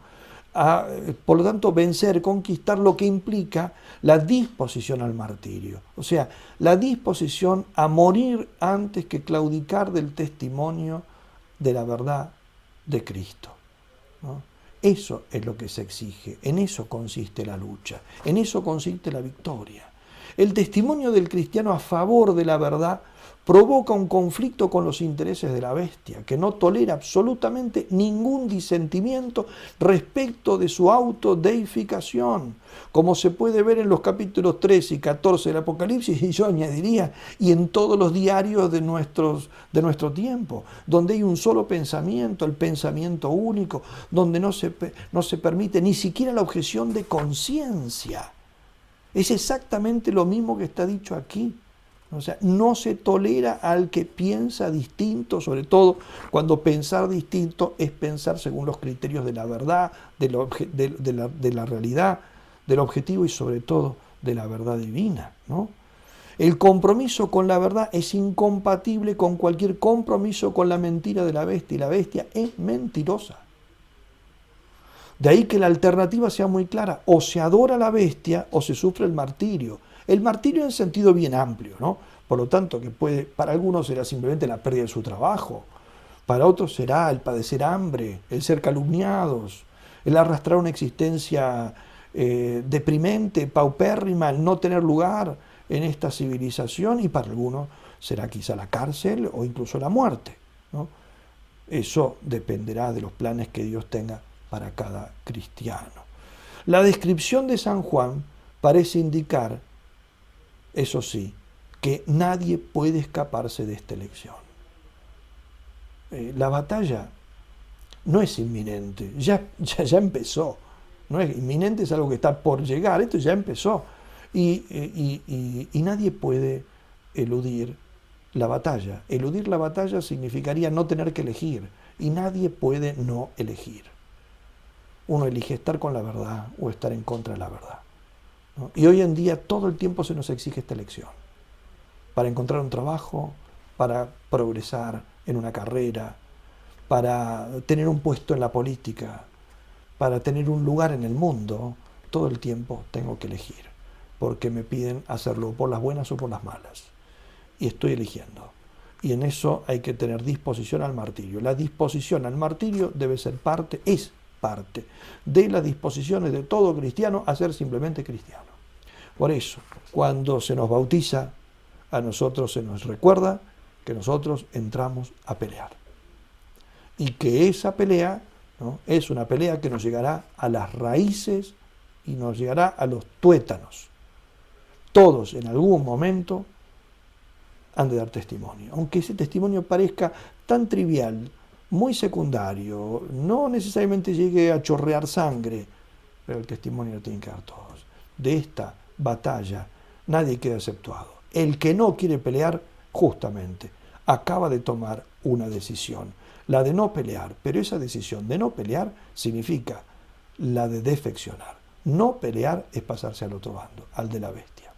Por lo tanto, vencer, conquistar, lo que implica la disposición al martirio. O sea, la disposición a morir antes que claudicar del testimonio de la verdad de Cristo, ¿no? Eso es lo que se exige, en eso consiste la lucha, en eso consiste la victoria. El testimonio del cristiano a favor de la verdad provoca un conflicto con los intereses de la bestia, que no tolera absolutamente ningún disentimiento respecto de su autodeificación, como se puede ver en los capítulos 13 y 14 del Apocalipsis, y yo añadiría, y en todos los diarios de nuestro tiempo, donde hay un solo pensamiento, el pensamiento único, donde no se permite ni siquiera la objeción de conciencia. Es exactamente lo mismo que está dicho aquí. O sea, no se tolera al que piensa distinto, sobre todo cuando pensar distinto es pensar según los criterios de la verdad, de la realidad, del objetivo y sobre todo de la verdad divina, ¿no? El compromiso con la verdad es incompatible con cualquier compromiso con la mentira de la bestia, y la bestia es mentirosa. De ahí que la alternativa sea muy clara: o se adora a la bestia o se sufre el martirio. El martirio en sentido bien amplio, ¿no? Por lo tanto, que para algunos será simplemente la pérdida de su trabajo, para otros será el padecer hambre, el ser calumniados, el arrastrar una existencia deprimente, paupérrima, el no tener lugar en esta civilización, y para algunos será quizá la cárcel o incluso la muerte, ¿no? Eso dependerá de los planes que Dios tenga para cada cristiano. La descripción de San Juan parece indicar, eso sí, que nadie puede escaparse de esta elección. La batalla no es inminente, ya empezó. No es inminente, es algo que está por llegar, esto ya empezó. Y nadie puede eludir la batalla. Eludir la batalla significaría no tener que elegir, y nadie puede no elegir. Uno elige estar con la verdad o estar en contra de la verdad, ¿no? Y hoy en día todo el tiempo se nos exige esta elección. Para encontrar un trabajo, para progresar en una carrera, para tener un puesto en la política, para tener un lugar en el mundo, todo el tiempo tengo que elegir, porque me piden hacerlo por las buenas o por las malas. Y estoy eligiendo. Y en eso hay que tener disposición al martirio. La disposición al martirio debe ser parte de las disposiciones de todo cristiano a ser simplemente cristiano. Por eso, cuando se nos bautiza, a nosotros se nos recuerda que nosotros entramos a pelear. Y que esa pelea, ¿no?, es una pelea que nos llegará a las raíces y nos llegará a los tuétanos. Todos en algún momento han de dar testimonio. Aunque ese testimonio parezca tan trivial, muy secundario, no necesariamente llegue a chorrear sangre, pero el testimonio lo tienen que dar todos. De esta batalla nadie queda exceptuado. El que no quiere pelear, justamente, acaba de tomar una decisión, la de no pelear, pero esa decisión de no pelear significa la de defeccionar. No pelear es pasarse al otro bando, al de la bestia.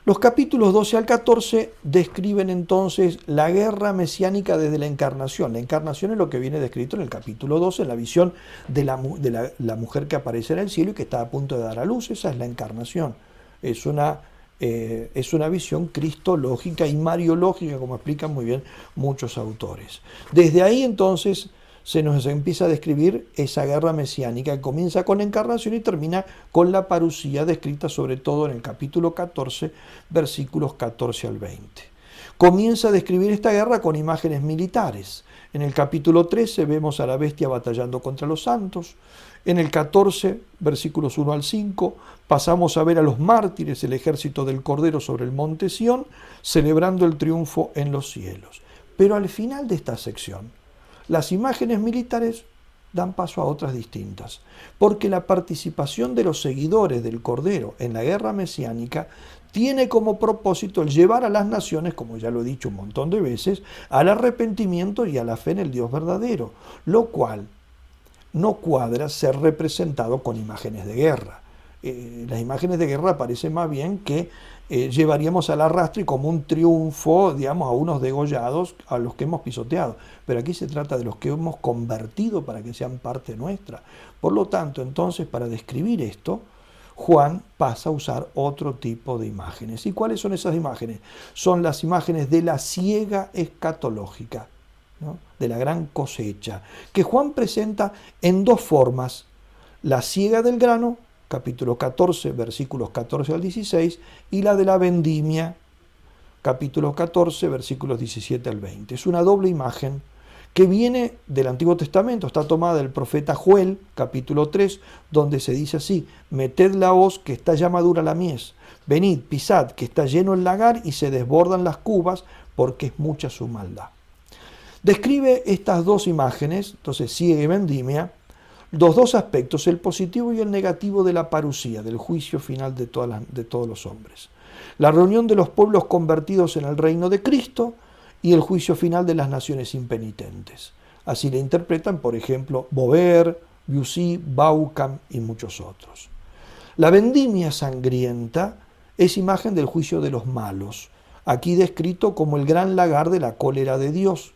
Los capítulos 12 al 14 describen entonces la guerra mesiánica desde la encarnación. La encarnación es lo que viene descrito en el capítulo 12, en la visión de la mujer que aparece en el cielo y que está a punto de dar a luz. Esa es la encarnación. Es una visión cristológica y mariológica, como explican muy bien muchos autores. Desde ahí entonces se nos empieza a describir esa guerra mesiánica que comienza con la encarnación y termina con la parusía, descrita sobre todo en el capítulo 14, versículos 14 al 20. Comienza a describir esta guerra con imágenes militares. En el capítulo 13 vemos a la bestia batallando contra los santos. En el 14, versículos 1 al 5, pasamos a ver a los mártires, el ejército del Cordero sobre el monte Sión, celebrando el triunfo en los cielos. Pero al final de esta sección, las imágenes militares dan paso a otras distintas, porque la participación de los seguidores del Cordero en la guerra mesiánica tiene como propósito el llevar a las naciones, como ya lo he dicho un montón de veces, al arrepentimiento y a la fe en el Dios verdadero, lo cual no cuadra ser representado con imágenes de guerra. Las imágenes de guerra parecen más bien que llevaríamos al arrastre como un triunfo, digamos, a unos degollados a los que hemos pisoteado. Pero aquí se trata de los que hemos convertido para que sean parte nuestra. Por lo tanto, entonces, para describir esto, Juan pasa a usar otro tipo de imágenes. ¿Y cuáles son esas imágenes? Son las imágenes de la siega escatológica, ¿no? De la gran cosecha, que Juan presenta en dos formas: la siega del grano, capítulo 14, versículos 14 al 16, y la de la vendimia, capítulo 14, versículos 17 al 20. Es una doble imagen que viene del Antiguo Testamento, está tomada del profeta Joel, capítulo 3, donde se dice así: meted la hoz, que está ya madura la mies, venid, pisad, que está lleno el lagar y se desbordan las cubas, porque es mucha su maldad. Describe estas dos imágenes, entonces siega y vendimia, los dos aspectos, el positivo y el negativo de la parusía, del juicio final de todos los hombres. La reunión de los pueblos convertidos en el reino de Cristo y el juicio final de las naciones impenitentes. Así le interpretan, por ejemplo, Bover, Bussi, Bauckham y muchos otros. La vendimia sangrienta es imagen del juicio de los malos, aquí descrito como el gran lagar de la cólera de Dios.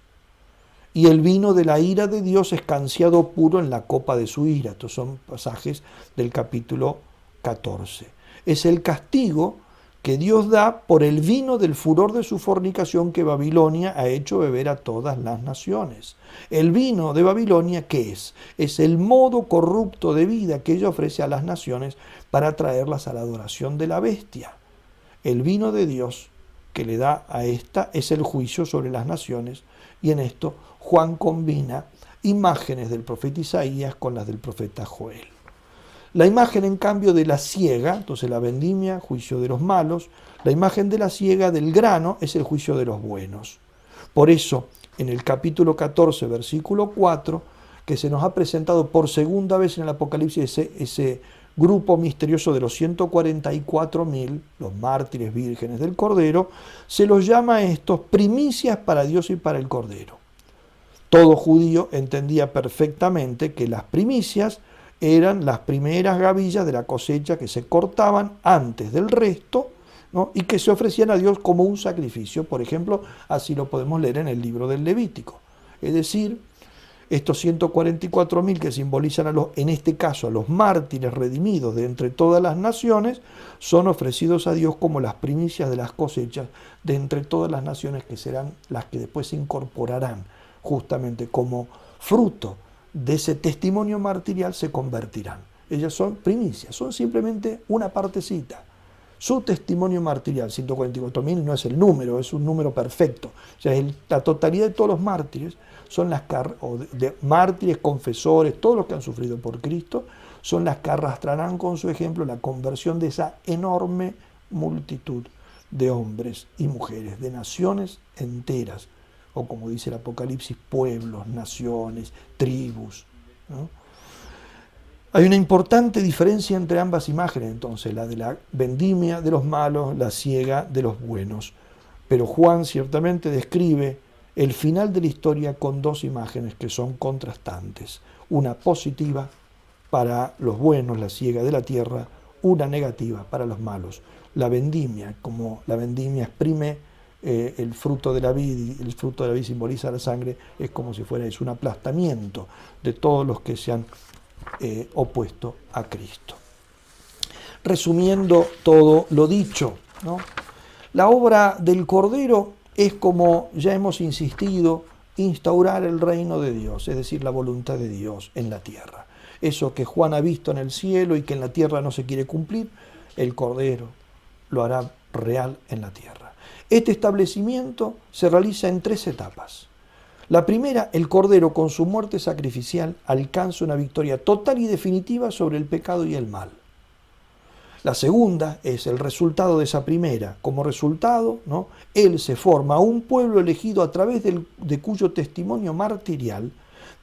Y el vino de la ira de Dios escanciado puro en la copa de su ira. Estos son pasajes del capítulo 14. Es el castigo que Dios da por el vino del furor de su fornicación que Babilonia ha hecho beber a todas las naciones. El vino de Babilonia, ¿qué es? Es el modo corrupto de vida que ella ofrece a las naciones para traerlas a la adoración de la bestia. El vino de Dios que le da a esta es el juicio sobre las naciones, y en esto Juan combina imágenes del profeta Isaías con las del profeta Joel. La imagen, en cambio, de la siega, entonces la vendimia, juicio de los malos, la imagen de la siega del grano es el juicio de los buenos. Por eso, en el capítulo 14, versículo 4, que se nos ha presentado por segunda vez en el Apocalipsis ese grupo misterioso de los 144.000, los mártires vírgenes del Cordero, se los llama a estos primicias para Dios y para el Cordero. Todo judío entendía perfectamente que las primicias eran las primeras gavillas de la cosecha que se cortaban antes del resto, ¿no? Y que se ofrecían a Dios como un sacrificio. Por ejemplo, así lo podemos leer en el libro del Levítico. Es decir, estos 144.000 que simbolizan en este caso a los mártires redimidos de entre todas las naciones, son ofrecidos a Dios como las primicias de las cosechas de entre todas las naciones, que serán las que después se incorporarán justamente como fruto de ese testimonio martirial, se convertirán. Ellas son primicias, son simplemente una partecita. Su testimonio martirial, 144.000, no es el número, es un número perfecto. O sea, la totalidad de todos los mártires son las de mártires, confesores, todos los que han sufrido por Cristo, son las que arrastrarán con su ejemplo la conversión de esa enorme multitud de hombres y mujeres, de naciones enteras, o como dice el Apocalipsis, pueblos, naciones, tribus, ¿no? Hay una importante diferencia entre ambas imágenes, entonces, la de la vendimia de los malos, la siega de los buenos. Pero Juan ciertamente describe el final de la historia con dos imágenes que son contrastantes. Una positiva para los buenos, la siega de la tierra; una negativa para los malos, la vendimia. Como la vendimia exprime el fruto de la vid, y el fruto de la vid simboliza la sangre, es como si fuera un aplastamiento de todos los que se han opuesto a Cristo. Resumiendo todo lo dicho, ¿no? La obra del Cordero es, como ya hemos insistido, instaurar el reino de Dios, es decir, la voluntad de Dios en la tierra. Eso que Juan ha visto en el cielo y que en la tierra no se quiere cumplir, el Cordero lo hará real en la tierra. Este establecimiento se realiza en 3 etapas. La primera, el Cordero con su muerte sacrificial alcanza una victoria total y definitiva sobre el pecado y el mal. La segunda es el resultado de esa primera. Como resultado, ¿no?, Él se forma un pueblo elegido a través de cuyo testimonio martirial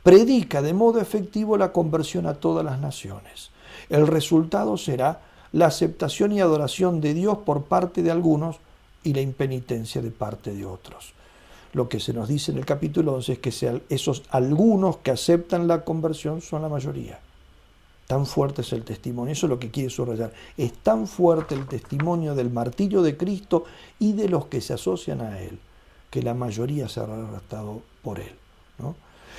predica de modo efectivo la conversión a todas las naciones. El resultado será la aceptación y adoración de Dios por parte de algunos y la impenitencia de parte de otros. Lo que se nos dice en el capítulo 11 es que esos algunos que aceptan la conversión son la mayoría. Tan fuerte es el testimonio, eso es lo que quiere subrayar. Es tan fuerte el testimonio del martirio de Cristo y de los que se asocian a Él, que la mayoría será arrastrado por Él, ¿no?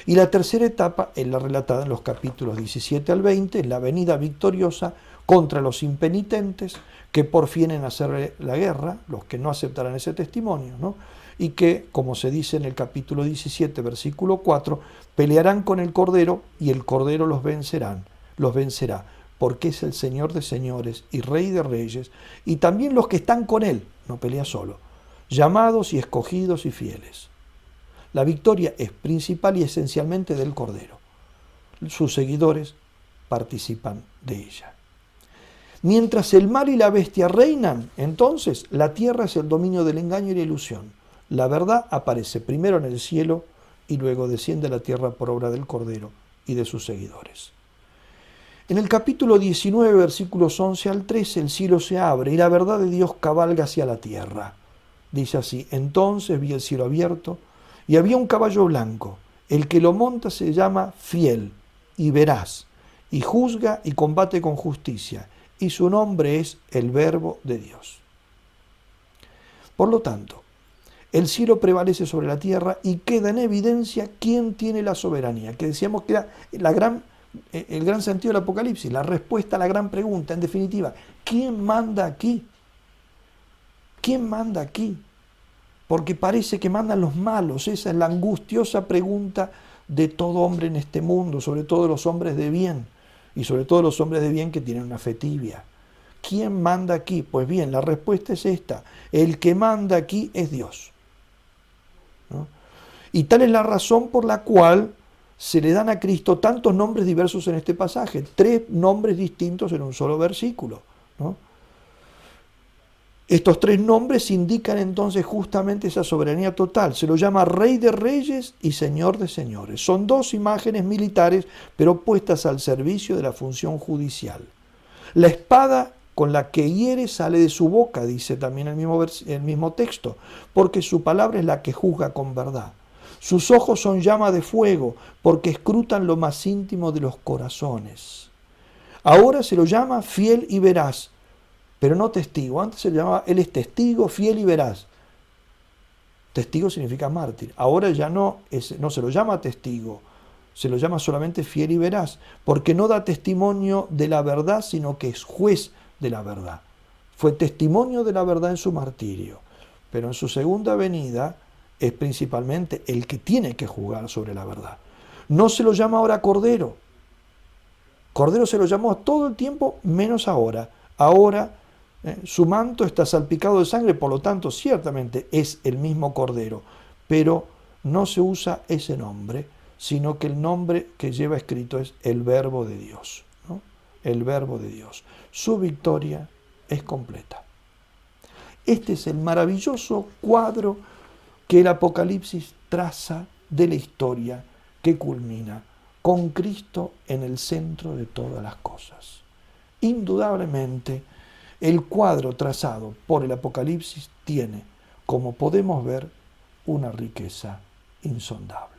Y la tercera etapa es la relatada en los capítulos 17 al 20, la venida victoriosa contra los impenitentes que porfieren a hacer la guerra, los que no aceptarán ese testimonio, ¿no? Y que, como se dice en el capítulo 17, versículo 4, pelearán con el Cordero y el Cordero los vencerá, porque es el Señor de señores y Rey de reyes, y también los que están con Él, no pelea solo, llamados y escogidos y fieles. La victoria es principal y esencialmente del Cordero. Sus seguidores participan de ella. Mientras el mal y la bestia reinan, entonces la tierra es el dominio del engaño y la ilusión. La verdad aparece primero en el cielo y luego desciende a la tierra por obra del Cordero y de sus seguidores. En el capítulo 19, versículos 11 al 13, el cielo se abre y la verdad de Dios cabalga hacia la tierra. Dice así: entonces vi el cielo abierto y había un caballo blanco. El que lo monta se llama Fiel y Veraz, y juzga y combate con justicia, y su nombre es el Verbo de Dios. Por lo tanto, el cielo prevalece sobre la tierra y queda en evidencia quién tiene la soberanía, que decíamos que era el gran sentido del Apocalipsis, la respuesta a la gran pregunta, en definitiva, ¿quién manda aquí? ¿Quién manda aquí? Porque parece que mandan los malos. Esa es la angustiosa pregunta de todo hombre en este mundo, sobre todo los hombres de bien, y sobre todo los hombres de bien que tienen una fe tibia. ¿Quién manda aquí? Pues bien, la respuesta es esta: el que manda aquí es Dios, ¿no? Y tal es la razón por la cual se le dan a Cristo tantos nombres diversos en este pasaje, 3 nombres distintos en un solo versículo, ¿no? Estos 3 nombres indican entonces justamente esa soberanía total. Se lo llama Rey de Reyes y Señor de Señores. Son 2 imágenes militares, pero puestas al servicio de la función judicial. La espada con la que hiere sale de su boca, dice también el mismo texto, porque su palabra es la que juzga con verdad. Sus ojos son llama de fuego, porque escrutan lo más íntimo de los corazones. Ahora se lo llama fiel y veraz, pero no testigo. Antes se le llamaba, él es testigo, fiel y veraz. Testigo significa mártir. Ahora ya no se lo llama testigo, se lo llama solamente fiel y veraz, porque no da testimonio de la verdad, sino que es juez de la verdad. Fue testimonio de la verdad en su martirio, pero en su segunda venida es principalmente el que tiene que juzgar sobre la verdad. No se lo llama ahora Cordero. Cordero se lo llamó todo el tiempo, menos ahora. Ahora su manto está salpicado de sangre, por lo tanto, ciertamente es el mismo Cordero, pero no se usa ese nombre, sino que el nombre que lleva escrito es el Verbo de Dios, ¿no? El Verbo de Dios. Su victoria es completa. Este es el maravilloso cuadro que el Apocalipsis traza de la historia que culmina con Cristo en el centro de todas las cosas. Indudablemente, el cuadro trazado por el Apocalipsis tiene, como podemos ver, una riqueza insondable.